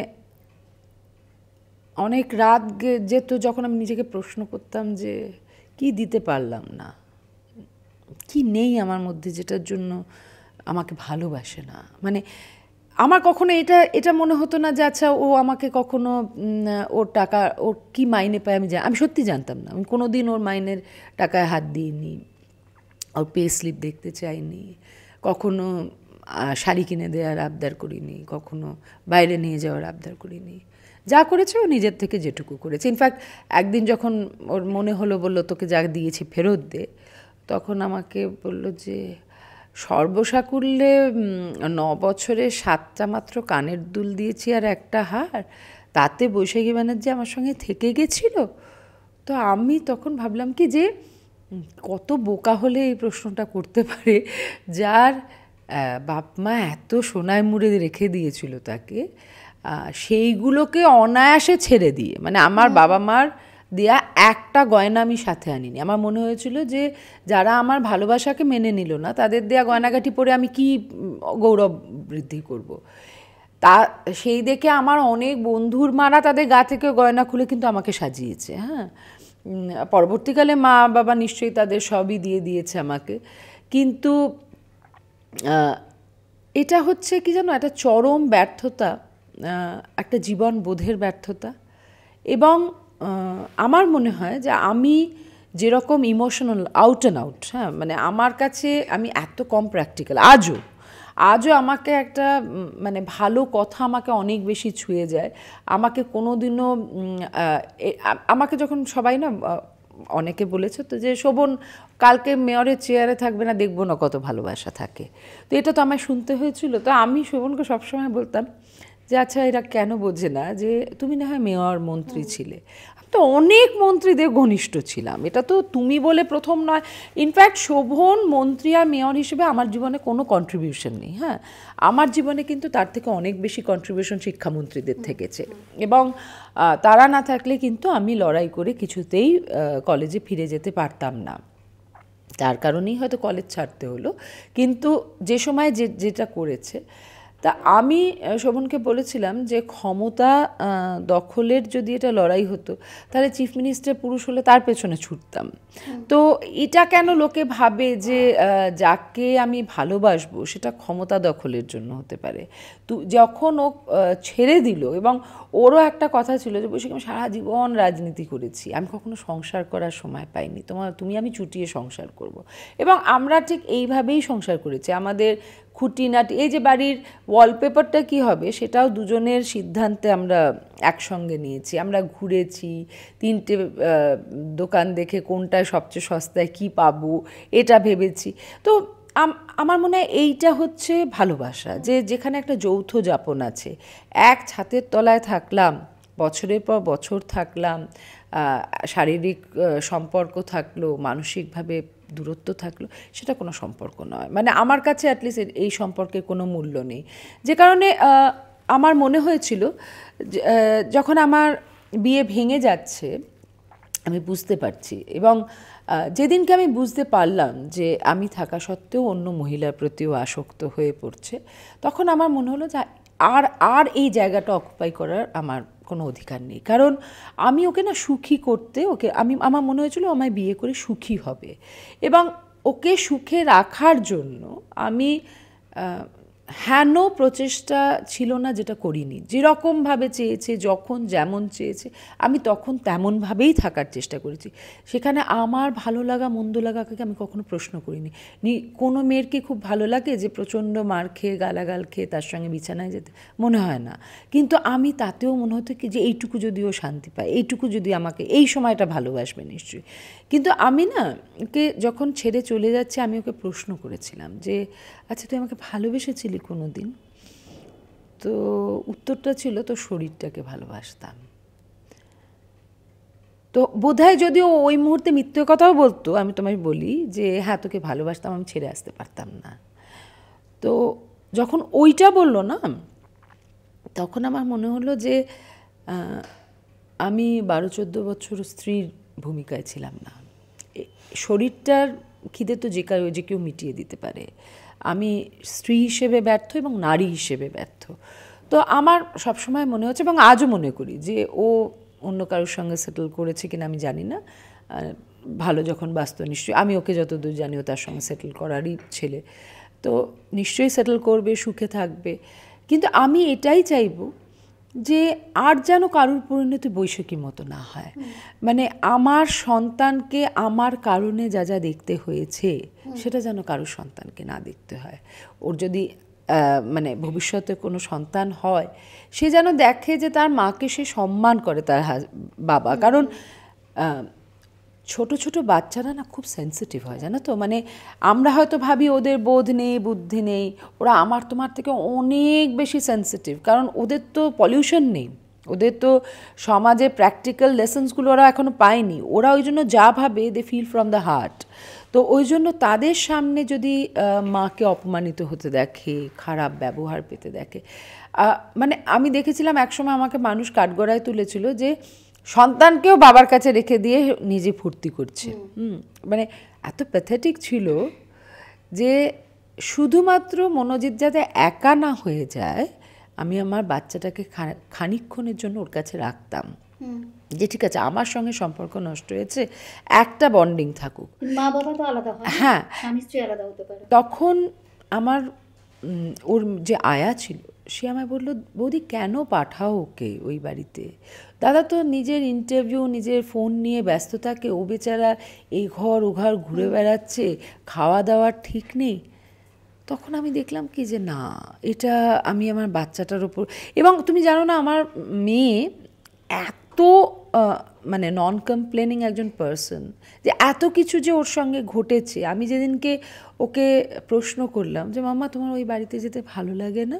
অনেক রাত যেত যখন আমি নিজেকে প্রশ্ন করতাম যে কি দিতে পারলাম না, কি নেই আমার মধ্যে যেটার জন্য আমাকে ভালোবাসে না। মানে আমার কখনো এটা মনে হতো না যে আচ্ছা ও আমাকে কখনো ওর টাকা ওর কি মাইনে পায় আমি সত্যি জানতাম না। আমি কোনো দিন ওর মাইনের টাকায় হাত দিইনি, ওর পে স্লিপ দেখতে চাইনি, কখনো শাড়ি কিনে দেওয়ার আবদার করিনি, কখনো বাইরে নিয়ে যাওয়ার আবদার করিনি। যা করেছে ও নিজের থেকে যেটুকু করেছে। ইনফ্যাক্ট একদিন যখন ওর মনে বললো তোকে যা দিয়েছি ফেরত দে, তখন আমাকে বলল যে সর্বসাকুল্যে 9 বছরে 7টা মাত্র কানের দুল দিয়েছি আর একটা হার, তাতে বৈশাখী ব্যানার্জি আমার সঙ্গে থেকে গেছিল। তো আমি তখন ভাবলাম কি যে কত বোকা হলে এই প্রশ্নটা করতে পারে, যার বাপ মা এত সোনায় মুড়ে রেখে দিয়েছিল তাকে, সেইগুলোকে অনায়াসে ছেড়ে দিয়ে, মানে আমার বাবা মার দেয়া একটা গয়না আমি সাথে আনিনি। আমার মনে হয়েছিল যে যারা আমার ভালোবাসাকে মেনে নিল না তাদের দেয়া গয়নাগাটি পরে আমি কি গৌরব বৃদ্ধি করব। তা সেই দেখে আমার অনেক বন্ধুর মারা তাদের গা থেকে গয়না খুলে কিন্তু আমাকে সাজিয়েছে। হ্যাঁ, পরবর্তীকালে মা বাবা নিশ্চয়ই তাদের সবই দিয়ে দিয়েছে আমাকে, কিন্তু এটা হচ্ছে কি জানো, একটা চরম ব্যর্থতা, একটা জীবন বোধের ব্যর্থতা। এবং আমার মনে হয় যে আমি যেরকম ইমোশনাল আউট অ্যান্ড আউট, হ্যাঁ, মানে আমার কাছে আমি এত কম প্র্যাকটিক্যাল, আজও আমাকে একটা মানে ভালো কথা আমাকে অনেক বেশি ছুঁয়ে যায়। আমাকে কোনো দিনও আমাকে যখন সবাই না অনেকে বলেছে তো যে শোভন কালকে মেয়রের চেয়ারে থাকবে না, দেখবো না কত ভালোবাসা থাকে। তো এটা তো আমায় শুনতে হয়েছিল। তো আমি শোভনকে সবসময় বলতাম যে আচ্ছা এরা কেন বোঝে না যে তুমি না হয় মেয়র মন্ত্রী ছিলে, তো অনেক মন্ত্রীদের ঘনিষ্ঠ ছিলাম, এটা তো তুমি বলে প্রথম নয়। ইনফ্যাক্ট শোভন মন্ত্রী আর মেয়র হিসেবে আমার জীবনে কোনো কন্ট্রিবিউশন নেই। হ্যাঁ, আমার জীবনে কিন্তু তার থেকে অনেক বেশি কন্ট্রিবিউশন শিক্ষামন্ত্রীদের থেকেছে, এবং তারা না থাকলে কিন্তু আমি লড়াই করে কিছুতেই কলেজে ফিরে যেতে পারতাম না। তার কারণেই হয়তো কলেজ ছাড়তে হলো। কিন্তু যে সময় যেটা করেছে, তা আমি শোভনকে বলেছিলাম যে ক্ষমতা দখলের যদি এটা লড়াই হতো তাহলে চিফ মিনিস্টার পুরুষ হলে তার পেছনে ছুটতাম। তো এটা কেন লোকে ভাবে যে যাকে আমি ভালোবাসবো সেটা ক্ষমতা দখলের জন্য হতে পারে। তো যখন ও ছেড়ে দিল, এবং ওরও একটা কথা ছিল যে বৈশাখী আমি সারা জীবন রাজনীতি করেছি, আমি কখনো সংসার করার সময় পাইনি, তুমি আমি চুটিয়ে সংসার করব। এবং আমরা ঠিক এইভাবেই সংসার করেছি। আমাদের খুঁটিনাটি, এই যে বাড়ির ওয়ালপেপারটা কী হবে সেটাও দুজনের সিদ্ধান্তে আমরা একসঙ্গে নিয়েছি। আমরা ঘুরেছি, 3টে দোকান দেখে কোনটায় সবচেয়ে সস্তায় কী পাবো এটা ভেবেছি। তো আমার মনে হয় এইটা হচ্ছে ভালোবাসা, যে যেখানে একটা যৌথ যাপন আছে, এক ছাদের তলায় থাকলাম, বছরের পর বছর থাকলাম, শারীরিক সম্পর্ক থাকলো, মানসিকভাবে দূরত্ব থাকলো, সেটা কোনো সম্পর্ক নয়। মানে আমার কাছে অ্যাটলিস্ট এই সম্পর্কের কোনো মূল্য নেই। যে কারণে আমার মনে হয়েছিল যখন আমার বিয়ে ভেঙে যাচ্ছে আমি বুঝতে পারছি, এবং যেদিনকে আমি বুঝতে পারলাম যে আমি থাকা সত্ত্বেও অন্য মহিলার প্রতিও আসক্ত হয়ে পড়ছে, তখন আমার মনে হলো যে আর এই জায়গাটা অকুপাই করার আমার কোনো অধিকার নেই। কারণ আমি ওকে না সুখী করতে, আমার মনে হয়েছিল আমায় বিয়ে করে সুখী হবে, এবং ওকে সুখে রাখার জন্য আমি হেন প্রচেষ্টা ছিল না যেটা করিনি। যেরকমভাবে চেয়েছে, যখন যেমন চেয়েছে, আমি তখন তেমনভাবেই থাকার চেষ্টা করেছি। সেখানে আমার ভালো লাগা মন্দ লাগাকে আমি কখনো প্রশ্ন করিনি। কোনো মেয়ের কি খুব ভালো লাগে যে প্রচণ্ড মার খেয়ে গালাগাল খেয়ে তার সঙ্গে বিছানায় যেতে? মনে হয় না। কিন্তু আমি তাতেও মনে হতো কি যে এইটুকু যদি ও শান্তি পায়, এইটুকু যদি আমাকে এই সময়টা ভালোবাসবে নিশ্চয়ই। কিন্তু আমি না ওকে যখন ছেড়ে চলে যাচ্ছে আমি ওকে প্রশ্ন করেছিলাম যে আচ্ছা তুই আমাকে ভালোবেসেছিলি কোনো দিন? তো উত্তরটা ছিল তো শরীরটাকে ভালোবাসতাম। তো বোধহয় যদিও ওই মুহূর্তে মিথ্যে কথাও বলতো, আমি তোমায় বলি যে হ্যাঁ তোকে ভালোবাসতাম, আমি ছেড়ে আসতে পারতাম না। তো যখন ওইটা বললো না, তখন আমার মনে হলো যে আমি 12-14 বছর স্ত্রীর ভূমিকায় ছিলাম না। শরীরটার খিদে তো যে কেউ মিটিয়ে দিতে পারে। আমি স্ত্রী হিসেবে ব্যর্থ এবং নারী হিসেবে ব্যর্থ। তো আমার সবসময় মনে হচ্ছে, এবং আজও মনে করি, যে ও অন্য কারোর সঙ্গে সেটেল করেছে কিনা আমি জানি না। ভালো যখন বাঁচত নিশ্চয়ই, আমি ওকে যতদূর জানি ও তার সঙ্গে সেটেল করারই ছেলে, তো নিশ্চয়ই সেটেল করবে, সুখে থাকবে। কিন্তু আমি এটাই চাইবো যে আর যেন কারুর পরিণতি বৈশাখীর মতো না হয়। মানে আমার সন্তানকে আমার কারণে যা যা দেখতে হয়েছে সেটা যেন কারুর সন্তানকে না দেখতে হয়। ওর যদি মানে ভবিষ্যতে কোনো সন্তান হয়, সে যেন দেখে যে তার মাকে সে সম্মান করে, তার বাবা। কারণ ছোট ছোট বাচ্চারা না খুব সেন্সিটিভ হয়, জানো তো। মানে আমরা হয়তো ভাবি ওদের বোধ নেই, বুদ্ধি নেই, ওরা আমার তোমার থেকে অনেক বেশি সেন্সিটিভ। কারণ ওদের তো পলিউশন নেই, ওদের তো সমাজে প্র্যাকটিক্যাল লেসন্সগুলো ওরা এখনও পায়নি। ওরা ওই জন্য যা ভাবে they feel from the heart. তো ওই জন্য তাদের সামনে যদি মাকে অপমানিত হতে দেখে, খারাপ ব্যবহার পেতে দেখে, মানে আমি দেখেছিলাম একসময় আমাকে মানুষ কাঠগড়ায় তুলেছিল যে সন্তানকেও বাবার কাছে রেখে দিয়ে নিজে ফুর্তি করছে। মানে এত প্যাথেটিক ছিল যে শুধুমাত্র মনোজিৎ যাতে একা না হয়ে যায়, আমি আমার বাচ্চাটাকে খানিকক্ষণের জন্য ওর কাছে রাখতাম, যে ঠিক আছে আমার সঙ্গে সম্পর্ক নষ্ট হয়েছে, একটা বন্ডিং থাকুক। মা বাবা তো আলাদা হয়, হ্যাঁ, স্বামী স্ত্রী আলাদা হতে পারে। তখন আমার ওর যে আয়া ছিল সে আমায় বললো, বৌদি কেন পাঠাও ওকে ওই বাড়িতে? দাদা তো নিজের ইন্টারভিউ, নিজের ফোন নিয়ে ব্যস্ত থাকে, ও বেচারা এই ঘর ও ঘর ঘুরে বেড়াচ্ছে, খাওয়া দাওয়ার ঠিক নেই। তখন আমি দেখলাম কি যে না, এটা আমি আমার বাচ্চাটার ওপর, এবং তুমি জানো না আমার মেয়ে এত মানে নন কমপ্লেনিং একজন পার্সন, যে এত কিছু যে ওর সঙ্গে ঘটেছে। আমি যেদিনকে ওকে প্রশ্ন করলাম যে মাম্মা তোমার ওই বাড়িতে যেতে ভালো লাগে না,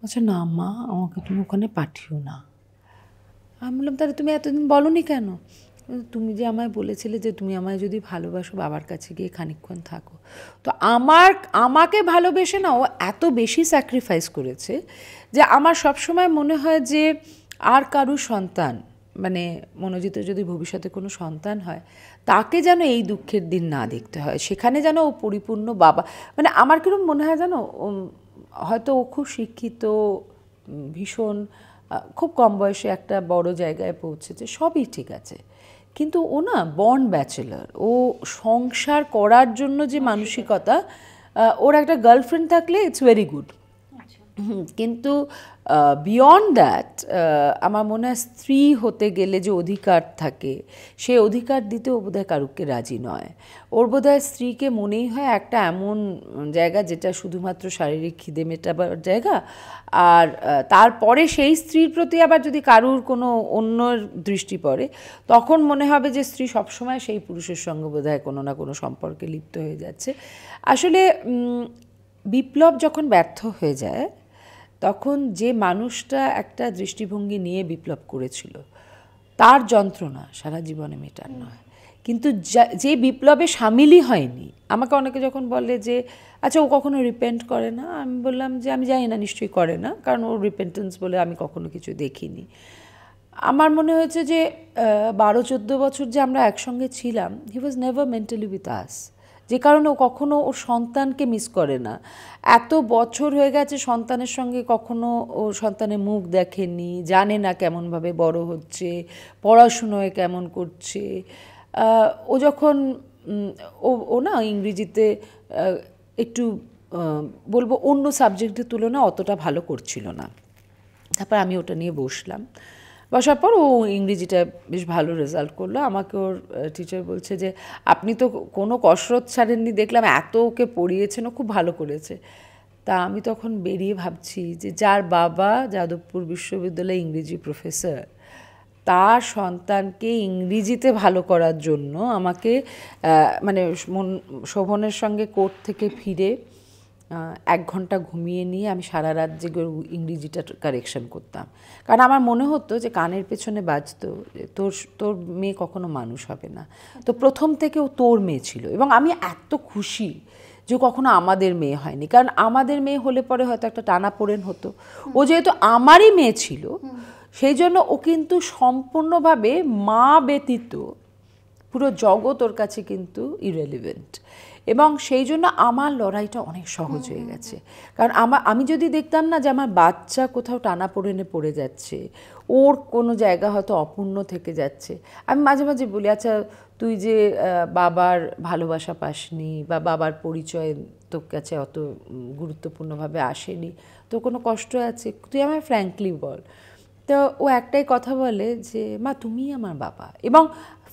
আচ্ছা না মা, আমাকে তুমি ওখানে পাঠিও না। আমি বললাম তাহলে তুমি এতদিন বলোনি কেন? তুমি যে আমায় বলেছিলে যে তুমি আমায় যদি ভালোবাসো বাবার কাছে গিয়ে খানিকক্ষণ থাকো। তো আমাকে ভালোবেসে না ও এত বেশি স্যাক্রিফাইস করেছে যে আমার সবসময় মনে হয় যে আর কারুর সন্তান, মানে মনোজিতের যদি ভবিষ্যতে কোনো সন্তান হয়, তাকে যেন এই দুঃখের দিন না দেখতে হয়। সেখানে যেন ও পরিপূর্ণ বাবা, মানে আমার কিরকম মনে হয় জানো, হয়তো ও খুব শিক্ষিত, ভীষণ খুব কম বয়সে একটা বড় জায়গায় পৌঁছেছে, সবই ঠিক আছে, কিন্তু ও না বর্ন ব্যাচেলার। ও সংসার করার জন্য যে মানসিকতা, ওর একটা গার্লফ্রেন্ড থাকলে ইটস ভেরি গুড, কিন্তু বিয়ন্ড দ্যাট আমার মনে হয় স্ত্রী হতে গেলে যে অধিকার থাকে, সেই অধিকার দিতে ও বোধহয় কারুকে রাজি নয়। ওর বোধহয় স্ত্রীকে মনেই হয় একটা এমন জায়গা যেটা শুধুমাত্র শারীরিক খিদে মেটাবার জায়গা, আর তারপরে সেই স্ত্রীর প্রতি আবার যদি কারুর কোনো অন্য দৃষ্টি পড়ে, তখন মনে হবে যে স্ত্রী সবসময় সেই পুরুষের সঙ্গে বোধহয় কোনো না কোনো সম্পর্কে লিপ্ত হয়ে যাচ্ছে। আসলে বিপ্লব যখন ব্যর্থ হয়ে যায়, তখন যে মানুষটা একটা দৃষ্টিভঙ্গি নিয়ে বিপ্লব করেছিল তার যন্ত্রণা সারা জীবনে মেটার নয়। কিন্তু যে বিপ্লবে সামিলই হয়নি, আমাকে অনেকে যখন বলে যে আচ্ছা ও কখনো রিপেন্ট করে না, আমি বললাম যে আমি জানি না, নিশ্চয়ই করে না, কারণ ওর রিপেন্টেন্স বলে আমি কখনো কিছু দেখিনি। আমার মনে হয়েছে যে 12-14 বছর যে আমরা একসঙ্গে ছিলাম, he was never mentally with us, যে কারণে ও কখনো ওর সন্তানকে মিস করে না। এত বছর হয়ে গেছে সন্তানের সঙ্গে কখনো ও সন্তানের মুখ দেখেনি, জানে না কেমনভাবে বড় হচ্ছে, পড়াশুনোয় কেমন করছে। ও যখন ও না ইংরেজিতে একটু বলবো অন্য সাবজেক্টের তুলনায় অতটা ভালো করছিল না। তারপর আমি ওটা নিয়ে বসার পর ও ইংরেজিটা বেশ ভালো রেজাল্ট করলো। আমাকে ওর টিচার বলছে যে আপনি তো কোনো কসরত ছাড়েননি, দেখলাম এত ওকে পড়িয়েছেন, ও খুব ভালো করেছে। তা আমি তখন বেরিয়ে ভাবছি যে যার বাবা যাদবপুর বিশ্ববিদ্যালয়ে ইংরেজি প্রফেসর, তার সন্তানকে ইংরেজিতে ভালো করার জন্য আমাকে মানে শোভনের সঙ্গে কোর্ট থেকে ফিরে 1 ঘন্টা ঘুমিয়ে নিয়ে আমি সারা রাত জেগে ইংরেজিটা কারেকশন করতাম। কারণ আমার মনে হতো যে কানের পেছনে বাজতো যে তোর মেয়ে কখনো মানুষ হবে না। তো প্রথম থেকে ও তোর মেয়ে ছিল, এবং আমি এত খুশি যে কখনো আমাদের মেয়ে হয়নি। কারণ আমাদের মেয়ে হলে পরে হয়তো একটা টানাপোড়েন হতো। ও যেহেতু আমারই মেয়ে ছিল, সেই জন্য ও কিন্তু সম্পূর্ণভাবে মা ব্যতীত পুরো জগৎ ওর কাছে কিন্তু ইরেলিভেন্ট, এবং সেই জন্য আমার লড়াইটা অনেক সহজ হয়ে গেছে। কারণ আমি যদি দেখতাম না যে আমার বাচ্চা কোথাও টানাপোড়েনে পড়ে যাচ্ছে, ওর কোনো জায়গা হয়তো অপূর্ণ থেকে যাচ্ছে, আমি মাঝে মাঝে বলি, আচ্ছা তুই যে বাবার ভালোবাসা পাসনি বা বাবার পরিচয় তোর কাছে অত গুরুত্বপূর্ণভাবে আসেনি, তো কোনো কষ্ট আছে, তুই আমায় ফ্র্যাঙ্কলি বল। তো ও একটাই কথা বলে যে মা তুমিই আমার বাবা। এবং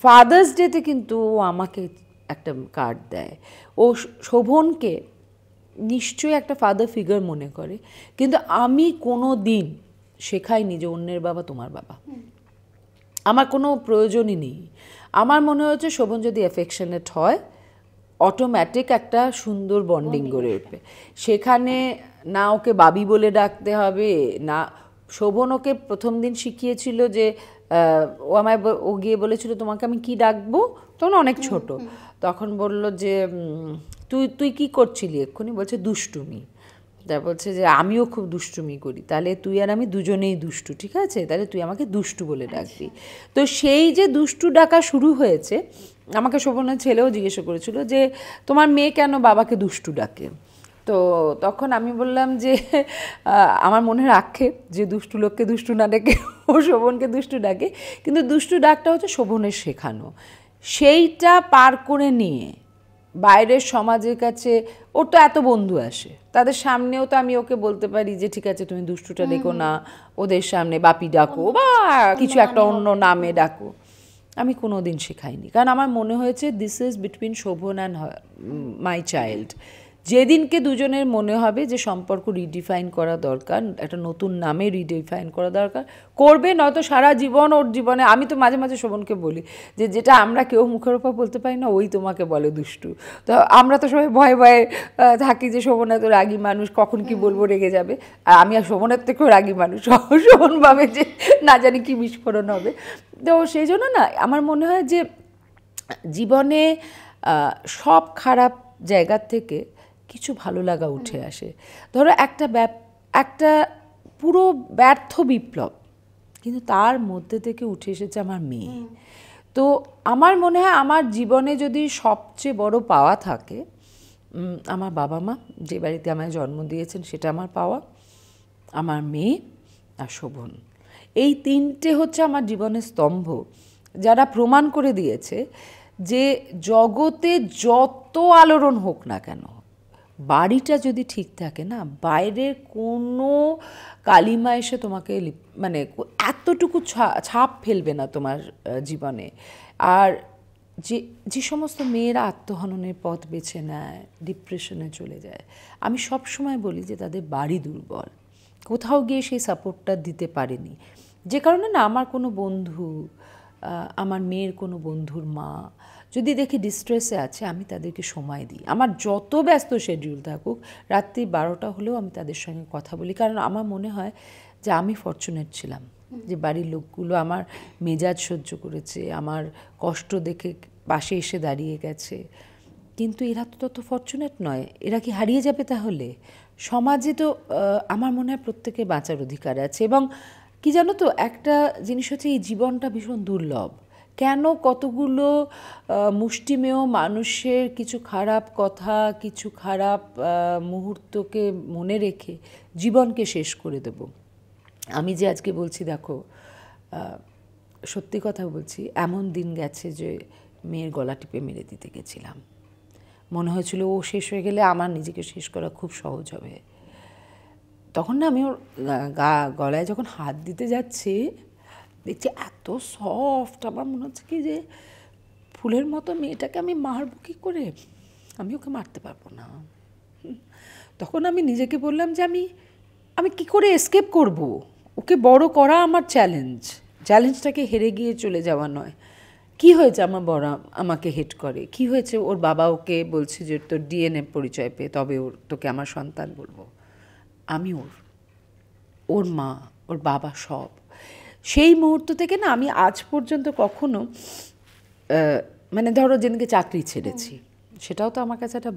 ফাদার্স ডেতে কিন্তু ও আমাকে একটা কার্ড দেয়, ও শোভনকে নিশ্চয়ই একটা ফাদার ফিগার মনে করে, কিন্তু আমি কোনো দিন শেখাইনি যে অন্যের বাবা তোমার বাবা, আমার কোনো প্রয়োজনই নেই। আমার মনে হচ্ছে শোভন যদি অ্যাফেকশনেট হয় অটোমেটিক একটা সুন্দর বন্ডিং গড়ে উঠবে, সেখানে না ওকে বাবি বলে ডাকতে হবে না। শোভন ওকে প্রথম দিন শিখিয়েছিল যে ও আমায় ও গিয়ে বলেছিল তোমাকে আমি কি ডাকবো, তখন অনেক ছোট, তখন বলল যে তুই তুই কী করছিলি এক্ষুনি, বলছে দুষ্টুমি। তা বলছে যে আমিও খুব দুষ্টুমি করি, তাহলে তুই আর আমি দুজনেই দুষ্টু, ঠিক আছে, তাহলে তুই আমাকে দুষ্টু বলে ডাকবি। তো সেই যে দুষ্টু ডাকা শুরু হয়েছে, আমাকে শোভনের ছেলেও জিজ্ঞেস করেছিল যে তোমার মেয়ে কেন বাবাকে দুষ্টু ডাকে। তো তখন আমি বললাম যে আমার মনের আক্ষেপ যে দুষ্টু লোককে দুষ্টু না ডেকে ও শোভনকে দুষ্টু ডাকে, কিন্তু দুষ্টু ডাকটা হচ্ছে শোভনের শেখানো। সেইটা পার করে নিয়ে বাইরের সমাজের কাছে ওর তো এত বন্ধু আসে, তাদের সামনেও তো আমি ওকে বলতে পারি যে ঠিক আছে তুমি দুষ্টুটা ডেকো না, ওদের সামনে বাপি ডাকো বা কিছু একটা অন্য নামে ডাকো। আমি কোনো দিন শেখাইনি, কারণ আমার মনে হয়েছে this is between Shobhan and my child. যেদিনকে দুজনের মনে হবে যে সম্পর্ক রিডিফাইন করা দরকার, একটা নতুন নামে রিডিফাইন করা দরকার, করবে, নয়তো সারা জীবন ওর জীবনে। আমি তো মাঝে মাঝে শোভনকে বলি যে যেটা আমরা কেউ মুখের ওপর বলতে পারি না ওই তোমাকে বলে দুষ্টু। তো আমরা তো সবাই ভয়ে ভয়ে থাকি যে শোভন এত রাগী মানুষ, কখন কি বলবো রেগে যাবে, আর আমি আর শোভনের থেকেও রাগী মানুষ, শোভন ভাবে যে না জানি কি বিস্ফোরণ হবে। তো সেই জন্য না আমার মনে হয় যে জীবনে সব খারাপ জায়গার থেকে কিছু ভালো লাগা উঠে আসে। ধরো একটা পুরো ব্যর্থ বিপ্লব, কিন্তু তার মধ্যে থেকে উঠে এসেছে আমার মেয়ে। তো আমার মনে হয় আমার জীবনে যদি সবচেয়ে বড় পাওয়া থাকে, আমার বাবা মা যে বাড়িতে আমায় জন্ম দিয়েছেন সেটা আমার পাওয়া, আমার মেয়ে আর শোভন, এই তিনটে হচ্ছে আমার জীবনের স্তম্ভ, যারা প্রমাণ করে দিয়েছে যে জগতে যত আলোড়ন হোক না কেন, বাড়িটা যদি ঠিক থাকে না, বাইরের কোনো কালিমা এসে তোমাকে মানে এতটুকু ছাপ ফেলবে না তোমার জীবনে। আর যে সমস্ত মেয়েরা আত্মহননের পথ বেছে নেয়, ডিপ্রেশনে চলে যায়, আমি সব সময় বলি যে তাদের বাড়ি দুর্বল, কোথাও গিয়ে সেই সাপোর্টটা দিতে পারেনি, যে কারণে না আমার কোনো বন্ধু, আমার মেয়ের কোনো বন্ধুর মা যদি দেখি ডিস্ট্রেসে আছে, আমি তাদেরকে সময় দিই। আমার যত ব্যস্ত শিডিউল থাকুক, রাত্রি 12টা হলেও আমি তাদের সঙ্গে কথা বলি, কারণ আমার মনে হয় যে আমি ফরচুনেট ছিলাম যে বাড়ির লোকগুলো আমার মেজাজ সহ্য করেছে, আমার কষ্ট দেখে পাশে এসে দাঁড়িয়ে গেছে। কিন্তু এরা তো তত ফরচুনেট নয়, এরা কি হারিয়ে যাবে তাহলে? সমাজে তো আমার মনে হয় প্রত্যেকে বাঁচার অধিকার আছে। এবং কি জানো তো, একটা জিনিস হচ্ছে এই জীবনটা ভীষণ দুর্লভ। কেন কতগুলো মুষ্টিমেয় মানুষের কিছু খারাপ কথা, কিছু খারাপ মুহূর্তকে মনে রেখে জীবনকে শেষ করে দেব? আমি যে আজকে বলছি, দেখো সত্যি কথা বলছি, এমন দিন গেছে যে মেয়ের গলা টিপে মেরে দিতে গেছিলাম, মনে হয়েছিল ও শেষ হয়ে গেলে আমার নিজেকে শেষ করা খুব সহজ হবে। তখন না আমি ওর গলায় যখন হাত দিতে যাচ্ছি, দেখছি এত সফট, আমার মনে হচ্ছে কি যে ফুলের মতো মেয়েটাকে আমি মারবো কী করে, আমি ওকে মারতে পারবো না। তখন আমি নিজেকে বললাম যে আমি কি করে এসকেপ করব, ওকে বড় করা আমার চ্যালেঞ্জটাকে হেরে গিয়ে চলে যাওয়া নয়। কি হয়েছে আমার বড় আমাকে হেট করে, কি হয়েছে ওর বাবা ওকে বলছে যে তোর ডিএনএ পরিচয় পেয়ে তবে তোকে আমার সন্তান বলবো। আমি ওর মা, ওর বাবা সব। সেই মুহূর্ত থেকে না আমি আজ পর্যন্ত কখনো মানে ধরো যেদিনকে চাকরি ছেড়েছি, সেটাও তো আমার কাছে একটা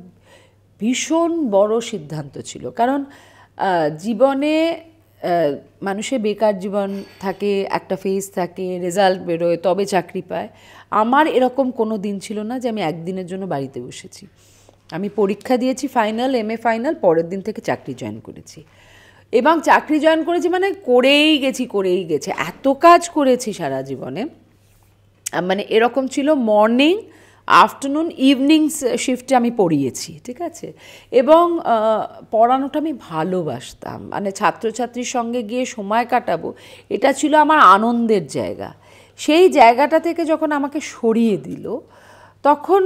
ভীষণ বড় সিদ্ধান্ত ছিল, কারণ জীবনে মানুষের বেকার জীবন থাকে, একটা ফেজ থাকে, রেজাল্ট বেরোয় তবে চাকরি পায়। আমার এরকম কোনো দিন ছিল না যে আমি একদিনের জন্য বাড়িতে বসেছি। আমি পরীক্ষা দিয়েছি ফাইনাল, MA ফাইনাল, পরের দিন থেকে চাকরি জয়েন করেছি। এবং চাকরি জয়েন করেছি মানে করেই গেছি, এত কাজ করেছি সারা জীবনে। মানে এরকম ছিল, মর্নিং, আফটারনুন, ইভিনিং শিফটে আমি পড়িয়েছি, ঠিক আছে। এবং পড়ানোটা আমি ভালোবাসতাম, মানে ছাত্রছাত্রীর সঙ্গে গিয়ে সময় কাটাবো, এটা ছিল আমার আনন্দের জায়গা। সেই জায়গাটা থেকে যখন আমাকে সরিয়ে দিল, তখন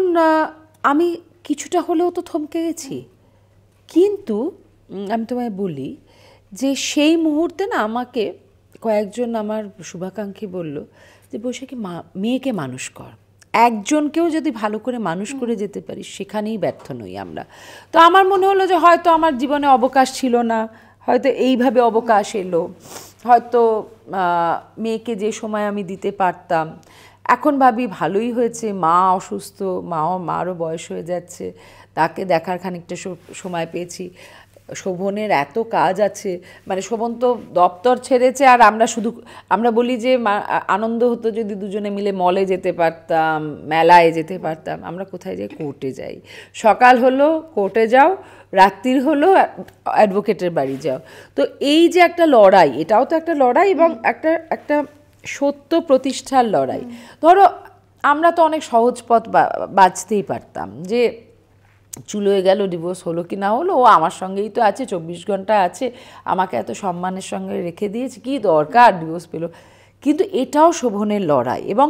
আমি কিছুটা হলেও তো থমকে গেছি। কিন্তু আমি তোমায় বলি যে সেই মুহূর্তে না আমাকে কয়েকজন আমার শুভাকাঙ্ক্ষী বলল যে বৈশাখী মেয়েকে মানুষ কর, একজনকেও যদি ভালো করে মানুষ করে যেতে পারি সেখানেই ব্যর্থ নই আমরা। তো আমার মনে হলো যে হয়তো আমার জীবনে অবকাশ ছিল না, হয়তো এইভাবে অবকাশ এলো, হয়তো মেয়েকে যে সময় আমি দিতে পারতাম। এখন ভাবি ভালোই হয়েছে, মা অসুস্থ, মারও বয়স হয়ে যাচ্ছে, তাকে দেখার খানিকটা সময় পেয়েছি। শোভনের এত কাজ আছে, মানে শোভন তো দপ্তর ছেড়েছে, আর আমরা বলি যে আনন্দ হতো যদি দুজনে মিলে মলে যেতে পারতাম, মেলায় যেতে পারতাম। আমরা কোথায় যাই? কোর্টে যাই। সকাল হলো কোর্টে যাও, রাত্রির হলো অ্যাডভোকেটের বাড়ি যাও। তো এই যে একটা লড়াই, এটাও তো একটা লড়াই, এবং একটা সত্য প্রতিষ্ঠার লড়াই। ধরো আমরা তো অনেক সহজ পথ বাঁচতেই পারতাম, যে চুলোয় গেল, ডিভোর্স হলো কি না হলো, ও আমার সঙ্গেই তো আছে, 24 ঘন্টা আছে, আমাকে এত সম্মানের সঙ্গে রেখে দিয়েছে, কি দরকার ডিভোর্স পেলো। কিন্তু এটাও শোভনের লড়াই, এবং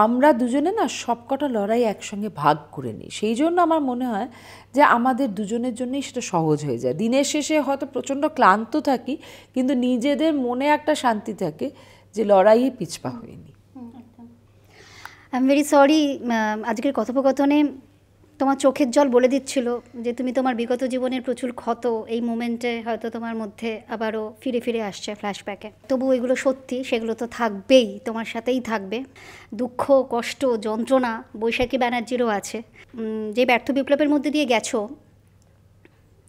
আমরা দুজনে না সবকটা লড়াই একসঙ্গে ভাগ করে নিই। সেই জন্য আমার মনে হয় যে আমাদের দুজনের জন্যই সেটা সহজ হয়ে যায়। দিনের শেষে হয়তো প্রচণ্ড ক্লান্ত থাকি, কিন্তু নিজেদের মনে একটা শান্তি থাকে যে লড়াইয়ে পিছপা হয়নি। আই এম ভেরি সরি, আজকের কথোপকথনে তোমার চোখের জল বলে দিচ্ছিল যে তুমি তোমার বিগত জীবনের প্রচুর ক্ষত এই মোমেন্টে হয়তো তোমার মধ্যে আবারও ফিরে ফিরে আসছে ফ্ল্যাশব্যাকে। তবু এগুলো সত্যি, সেগুলো তো থাকবেই, তোমার সাথেই থাকবে। দুঃখ, কষ্ট, যন্ত্রণা বৈশাখী ব্যানার্জিরও আছে। যে ব্যর্থ বিপ্লবের মধ্যে দিয়ে গেছো,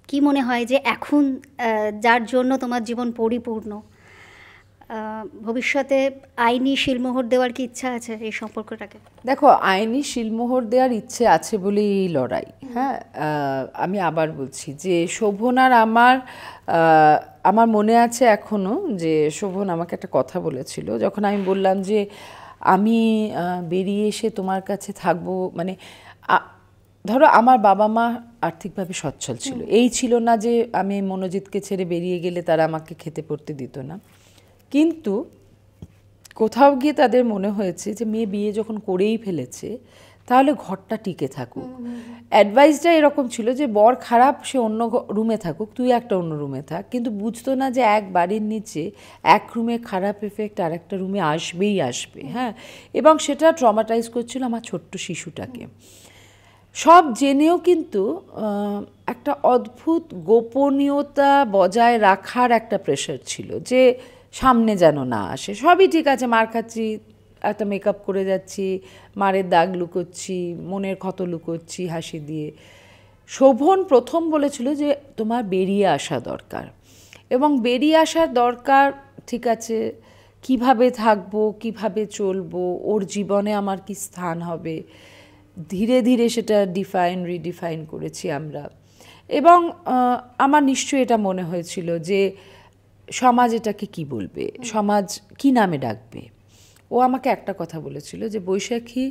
কি মনে হয় যে এখন যার জন্য তোমার জীবন পরিপূর্ণ, ভবিষ্যতে আইনি শিলমোহর দেওয়ার কি ইচ্ছা আছে এই সম্পর্কটাকে? দেখো, আইনি শিলমোহর দেওয়ার ইচ্ছে আছে বলেই এই লড়াই। হ্যাঁ, আমি আবার বলছি যে শোভন আর আমার মনে আছে এখনও যে শোভন আমাকে একটা কথা বলেছিল, যখন আমি বললাম যে আমি বেরিয়ে এসে তোমার কাছে থাকবো। মানে ধরো আমার বাবা মা আর্থিকভাবে সচ্ছল ছিল, এই ছিল না যে আমি মনোজিৎকে ছেড়ে বেরিয়ে গেলে তারা আমাকে খেতে পড়তে দিত না। কিন্তু কোথাও গিয়ে তাদের মনে হয়েছে যে মেয়ে বিয়ে যখন করেই ফেলেছে, তাহলে ঘরটা টিকে থাকুক। অ্যাডভাইসটা এরকম ছিল যে বর খারাপ, সে অন্য রুমে থাকুক, তুই একটা অন্য রুমে থাক। কিন্তু বুঝতো না যে এক বাড়ির নিচে এক রুমে খারাপ এফেক্ট আর একটা রুমে আসবেই আসবে। হ্যাঁ, এবং সেটা ট্রমাটাইজ করছিল আমার ছোট্ট শিশুটাকে। সব জেনেও কিন্তু একটা অদ্ভুত গোপনীয়তা বজায় রাখার একটা প্রেশার ছিল, যে সামনে যেন না আসে। সবই ঠিক আছে, মার খাচ্ছি, একটা মেকআপ করে যাচ্ছি, মারের দাগ লুকোচ্ছি, মনের ক্ষত লুকোচ্ছি হাসি দিয়ে। শোভন প্রথম বলেছিল যে তোমার বেরিয়ে আসা দরকার, এবং বেরিয়ে আসার দরকার, ঠিক আছে, কিভাবে থাকবো, কিভাবে চলবো, ওর জীবনে আমার কি স্থান হবে। ধীরে ধীরে সেটা রিডিফাইন করেছি আমরা। এবং আমার নিশ্চয়ই এটা মনে হয়েছিল যে সমাজ এটাকে কি বলবে, সমাজ কি নামে ডাকবে। ও আমাকে একটা কথা বলেছিল যে বৈশাখী,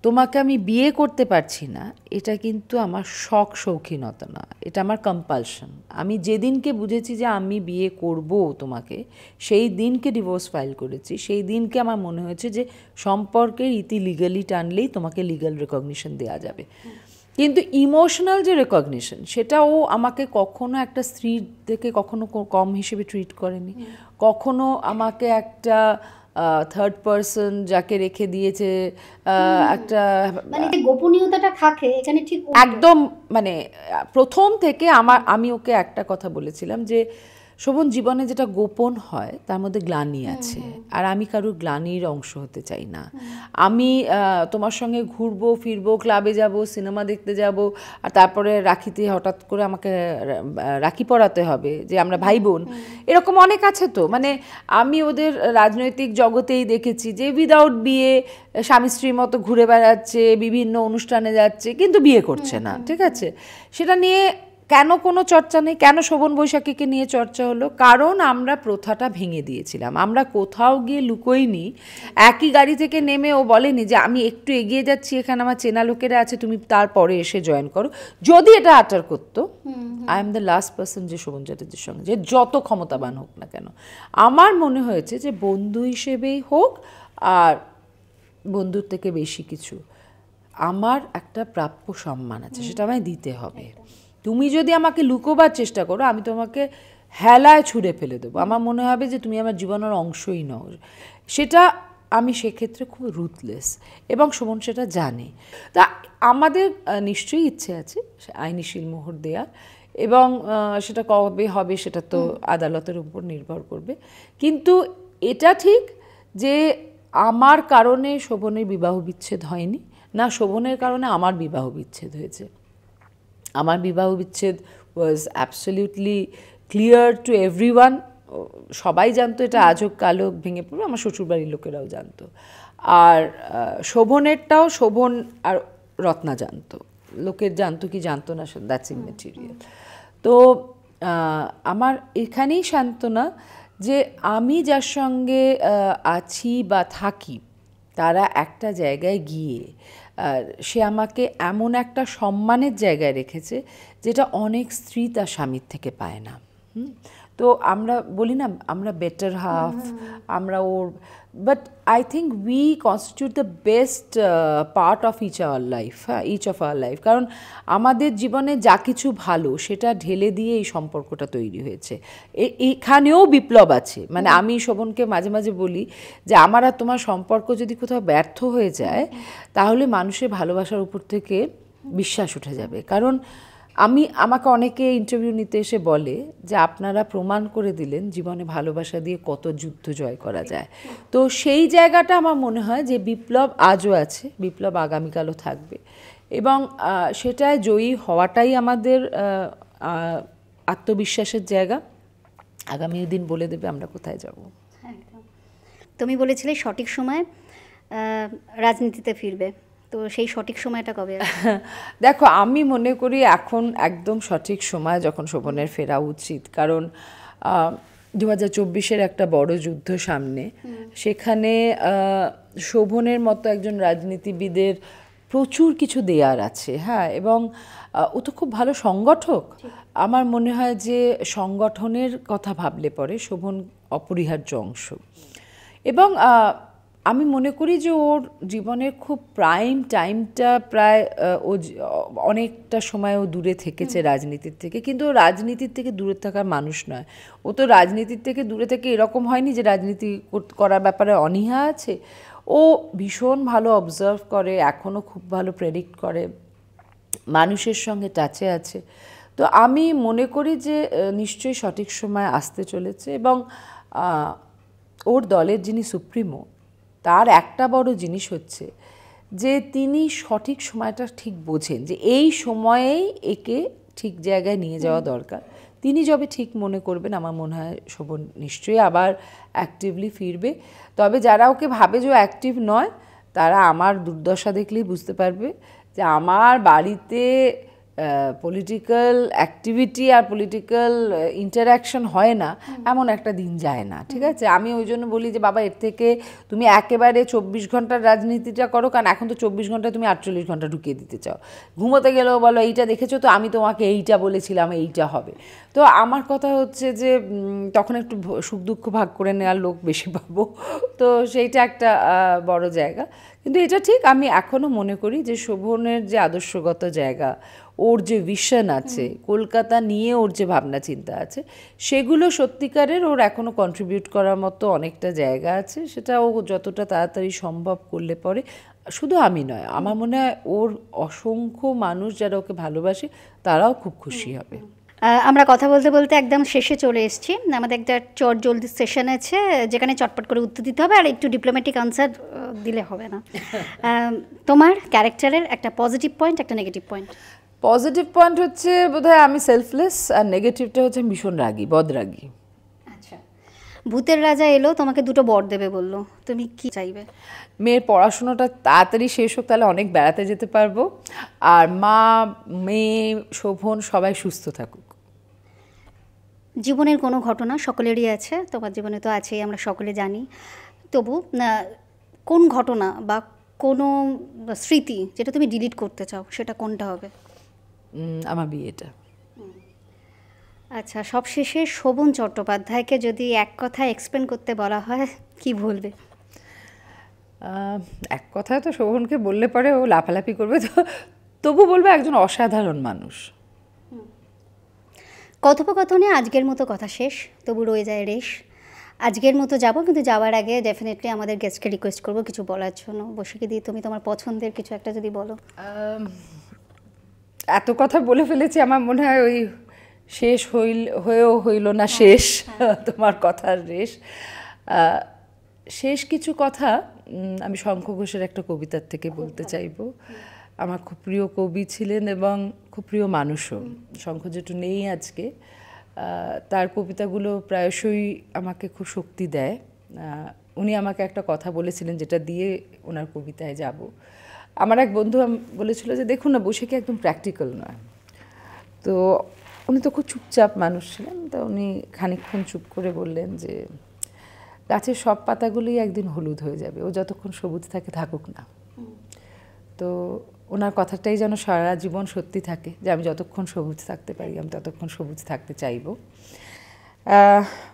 তোমাকে আমি বিয়ে করতে পারছি না, এটা কিন্তু আমার শৌখিনতা না, এটা আমার কম্পালশন। আমি যেদিনকে বুঝেছি যে আমি বিয়ে করব তোমাকে, সেই দিনকে ডিভোর্স ফাইল করেছি। সেই দিনকে আমার মনে হয়েছে যে সম্পর্কের ইতি লিগালি টানলেই তোমাকে লিগ্যাল রেকগনিশন দেওয়া যাবে। কিন্তু ইমোশনাল যে রেকগনিশন, সেটা ও আমাকে কখনো একটা স্ত্রীর থেকে কখনো কম হিসেবে ট্রিট করেনি। কখনো আমাকে একটা থার্ড পারসন যাকে রেখে দিয়েছে একটা, মানে গোপনীয়তাটা থাকে এখানে, ঠিক একদম। মানে প্রথম থেকে আমি ওকে একটা কথা বলেছিলাম যে শোভন জীবনে যেটা গোপন হয় তার মধ্যে গ্লানি আছে, আর আমি কারোর গ্লানির অংশ হতে চাই না। আমি তোমার সঙ্গে ঘুরবো ফিরবো, ক্লাবে যাব, সিনেমা দেখতে যাব, আর তারপরে রাখিতে হঠাৎ করে আমাকে রাখি পরাতে হবে যে আমরা ভাই বোন, এরকম অনেক আছে তো। মানে আমি ওদের রাজনৈতিক জগতেই দেখেছি যে উইদাউট বিয়ে স্বামী স্ত্রীর মতো ঘুরে বেড়াচ্ছে, বিভিন্ন অনুষ্ঠানে যাচ্ছে, কিন্তু বিয়ে করছে না। ঠিক আছে, সেটা নিয়ে কেন কোনো চর্চা নেই? কেন শোভন বৈশাখীকে নিয়ে চর্চা হলো? কারণ আমরা প্রথাটা ভেঙে দিয়েছিলাম। আমরা কোথাও গিয়ে লুকোইনি, একই গাড়ি থেকে নেমে ও বলেনি যে আমি একটু এগিয়ে যাচ্ছি, এখানে আমার চেনা লোকেরা আছে, তুমি তারপরে এসে জয়েন করো। যদি এটা আটার করতো, I am the last person যে শোভন চ্যাটার্জির সঙ্গে, যে যত ক্ষমতাবান হোক না কেন, আমার মনে হয়েছে যে বন্ধু হিসেবেই হোক, আর বন্ধুর থেকে বেশি কিছু, আমার একটা প্রাপ্য সম্মান আছে, সেটা আমায় দিতে হবে। তুমি যদি আমাকে লুকোবার চেষ্টা করো, আমি তোমাকে হেলায় ছুঁড়ে ফেলে দেবো। আমার মনে হবে যে তুমি আমার জীবনের অংশই নও। সেটা আমি সেক্ষেত্রে খুব রুথলেস, এবং শোভন সেটা জানে। তা আমাদের নিশ্চয়ই ইচ্ছে আছে আইনি শিলমোহর দেওয়ার, এবং সেটা কবে হবে সেটা তো আদালতের উপর নির্ভর করবে। কিন্তু এটা ঠিক যে আমার কারণে শোভনের বিবাহ বিচ্ছেদ হয়নি, না শোভনের কারণে আমার বিবাহ বিচ্ছেদ হয়েছে। আমার বিবাহ বিচ্ছেদ ওয়াজ অ্যাবসলিউটলি ক্লিয়ার টু এভরিওয়ান। সবাই জানতো এটা আজ হোক কাল হোক ভেঙে পড়বে, আমার শ্বশুরবাড়ির লোকেরাও জানতো। আর শোভনেরটাও শোভন আর রত্না জানতো, লোকের জানতো কি জানতো না, দ্যাটস ইমেটেরিয়াল। তো আমার এখানেই সান্ত্বনা যে আমি যার সঙ্গে আছি বা থাকি, তারা একটা জায়গায় গিয়ে সে আমাকে এমন একটা সম্মানের জায়গায় রেখেছে যেটা অনেক স্ত্রী তার স্বামীর থেকে পায় না। তো আমরা বলি না আমরা বেটার হাফ, আমরা ওর, but I think we constitute the best part of each of our life. কারণ আমাদের জীবনে যা কিছু ভালো সেটা ঢেলে দিয়ে এই সম্পর্কটা তৈরি হয়েছে। এখানেও বিপ্লব আছে। মানে আমি শোভনকে মাঝে মাঝে বলি যে আমার আর তোমার সম্পর্ক যদি কোথাও ব্যর্থ হয়ে যায়, তাহলে মানুষের ভালোবাসার উপর থেকে বিশ্বাস উঠে যাবে। কারণ আমাকে অনেকে ইন্টারভিউ নিতে এসে বলে যে আপনারা প্রমাণ করে দিলেন জীবনে ভালোবাসা দিয়ে কত যুদ্ধ জয় করা যায়। তো সেই জায়গাটা আমার মনে হয় যে বিপ্লব আজও আছে, বিপ্লব আগামীকালও থাকবে, এবং সেটায় জয়ী হওয়াটাই আমাদের আত্মবিশ্বাসের জায়গা। আগামী দিন বলে দেবে আমরা কোথায় যাব। তুমি বলেছিলে সঠিক সময় রাজনীতিতে ফিরবে, তো সেই সঠিক সময়টা কবে? দেখো, আমি মনে করি এখন একদম সঠিক সময় যখন শোভনের ফেরা উচিত। কারণ 2024-এর একটা বড় যুদ্ধ সামনে, সেখানে শোভনের মতো একজন রাজনীতিবিদের প্রচুর কিছু দেয়ার আছে। হ্যাঁ, এবং ও তো খুব ভালো সংগঠক। আমার মনে হয় যে সংগঠনের কথা ভাবলে পরে শোভন অপরিহার্য অংশ। এবং আমি মনে করি যে ওর জীবনের খুব প্রাইম টাইমটা প্রায় ও অনেকটা সময় ও দূরে থেকেছে রাজনীতির থেকে, কিন্তু ও রাজনীতির থেকে দূরে থাকার মানুষ নয়। ও তো রাজনীতির থেকে দূরে থেকে এরকম হয়নি যে রাজনীতি করার ব্যাপারে অনীহা আছে। ও ভীষণ ভালো অবজার্ভ করে, এখনও খুব ভালো প্রেডিক্ট করে, মানুষের সঙ্গে টাচে আছে। তো আমি মনে করি যে নিশ্চয়ই সঠিক সময় আসতে চলেছে। এবং ওর দলের যিনি সুপ্রিমো, তার একটা বড় জিনিস হচ্ছে যে তিনি সঠিক সময়টা ঠিক বোঝেন, যে এই সময়েই একে ঠিক জায়গায় নিয়ে যাওয়া দরকার। তিনি যবে ঠিক মনে করবেন, আমার মনে হয় শোভন নিশ্চয়ই আবার অ্যাক্টিভলি ফিরবে। তবে যারা ওকে ভাবে যে ও অ্যাক্টিভ নয়, তারা আমার দুর্দশা দেখলেই বুঝতে পারবে যে আমার বাড়িতে পলিটিক্যাল অ্যাক্টিভিটি আর পলিটিক্যাল ইন্টারাকশন হয় না, এমন একটা দিন যায় না। ঠিক আছে, আমি ওই জন্য বলি যে বাবা, এর থেকে তুমি একেবারে 24 ঘন্টার রাজনীতিটা করো, কারণ এখন তো 24 ঘন্টায় তুমি 48 ঘন্টা ঢুকিয়ে দিতে চাও। ঘুমোতে গেলেও বলো এইটা দেখেছো তো, আমি তোমাকে এইটা বলেছিলাম, এইটা হবে। তো আমার কথা হচ্ছে যে তখন একটু সুখ দুঃখ ভাগ করে নেওয়ার লোক বেশি পাবো। তো সেইটা একটা বড় জায়গা। কিন্তু এটা ঠিক, আমি এখনও মনে করি যে শোভনের যে আদর্শগত জায়গা, ওর যে ভিশন আছে, কলকাতা নিয়ে ওর যে ভাবনা চিন্তা আছে, সেগুলো সত্যিকারের ওর এখনও কন্ট্রিবিউট করার মতো অনেকটা জায়গা আছে। সেটা ও যতটা তাড়াতাড়ি সম্ভব করলে পরে, শুধু আমি নয়, আমার মনে হয় ওর অসংখ্য মানুষ যারা ওকে ভালোবাসে তারাও খুব খুশি হবে। আমরা কথা বলতে বলতে একদম শেষে চলে এসেছি। আমাদের একটা চট জলদি সেশন আছে, যেখানে চটপট করে উত্তর দিতে হবে, আর একটু ডিপ্লোম্যাটিক আনসার দিলে হবে না। তোমার ক্যারেক্টারের একটা পজিটিভ পয়েন্ট, একটা নেগেটিভ পয়েন্ট। পজিটিভ পয়েন্ট হচ্ছে বোধহয় আমি সেলফলেস, আর নেগেটিভটা হচ্ছে আমি ভীষণ রাগী, বদরাগী। আচ্ছা, ভূতের রাজা এলো, তোমাকে দুটো বর দেবে বললো, তুমি কি চাইবে? মেয়ের পড়াশোনাটা তাড়াতাড়ি শেষ হোক, তাহলে অনেক বেড়াতে যেতে পারবো, আর মা, মেয়ে, শোভন সবাই সুস্থ থাকুক। জীবনের কোনো ঘটনা সকলেরই আছে, তোমার জীবনে তো আছেই, আমরা সকলে জানি। তবু কোন ঘটনা বা কোনো স্মৃতি যেটা তুমি ডিলিট করতে চাও, সেটা কোনটা হবে? আমার বিয়েটা। আচ্ছা, সবশেষে শোভন চট্টোপাধ্যায়কে যদি এক কথায় এক্সপ্লেন করতে বলা হয়, কি বলবে? এক কথায় তো শোভনকে বললে পরে ও লাফালাফি করবে, তো তবু বলবো একজন অসাধারণ মানুষ। কথোপকথনে আজকের মতো কথা শেষ, তবু রয়ে যায় রেশ। আজকের মতো যাবো, কিন্তু যাওয়ার আগে ডেফিনেটলি আমাদের গেস্টকে রিকোয়েস্ট করবো কিছু বলার জন্য। বসিকে দিয়ে তুমি তোমার পছন্দের কিছু একটা যদি বলো। এত কথা বলে ফেলেছি, আমার মনে হয় ওই শেষ হয়েও হইল না শেষ, তোমার কথার রেশ। শেষ কিছু কথা আমি শঙ্খ ঘোষের একটা কবিতার থেকে বলতে চাইবো। আমার খুব প্রিয় কবি ছিলেন এবং খুব প্রিয় মানুষও। শঙ্খ যেটু নেই আজকে, তার কবিতাগুলো প্রায়শই আমাকে খুব শক্তি দেয়। উনি আমাকে একটা কথা বলেছিলেন, যেটা দিয়ে ওনার কবিতায় যাব। আমার এক বন্ধু বলেছিল যে দেখুন না, বসে কি একদম প্র্যাকটিক্যাল নয়। তো উনি তো খুব চুপচাপ মানুষ ছিলেন, তা উনি খানিকক্ষণ চুপ করে বললেন যে গাছের সব পাতাগুলোই একদিন হলুদ হয়ে যাবে, ও যতক্ষণ সবুজ থাকে থাকুক না। তো ওনার কথাটাই যেন সারা জীবন সত্যি থাকে, যে আমি যতক্ষণ সবুজ থাকতে পারি আমি ততক্ষণ সবুজ থাকতে চাইব।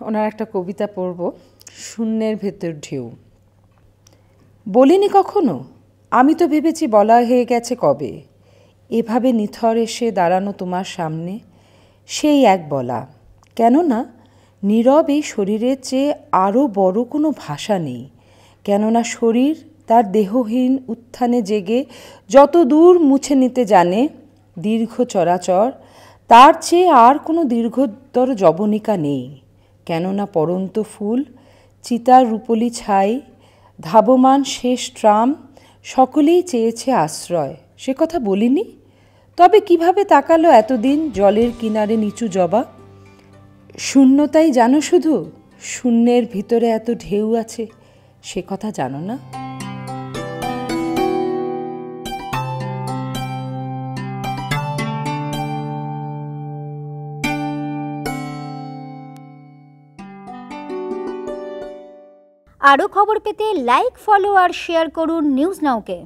ওনার একটা কবিতা পড়ব, শূন্যের ভেতর ঢেউ। বলিনি কখনো, আমি তো ভেবেছি বলা হয়ে গেছে কবে, এভাবে নিথর এসে দাঁড়ানো তোমার সামনে সেই এক বলা। কেননা নীরব এই শরীরের চেয়ে আরও বড় কোনো ভাষা নেই। কেননা শরীর তার দেহহীন উত্থানে জেগে যত দূর মুছে নিতে জানে দীর্ঘ চরাচর, তার চেয়ে আর কোনো দীর্ঘতর যবনিকা নেই। কেননা পড়ন্ত ফুল, চিতার রূপলি ছাই, ধাবমান শেষ ট্রাম সকলেই চেয়েছে আশ্রয়, সে কথা বলিনি? তবে কিভাবে তাকালো এতদিন জলের কিনারে নিচু জবা? শূন্যতাই জানো শুধু, শূন্যের ভিতরে এত ঢেউ আছে, সে কথা জানো না? আরও খবর পেতে লাইক, ফলো আর শেয়ার করুন নিউজ নাওকে।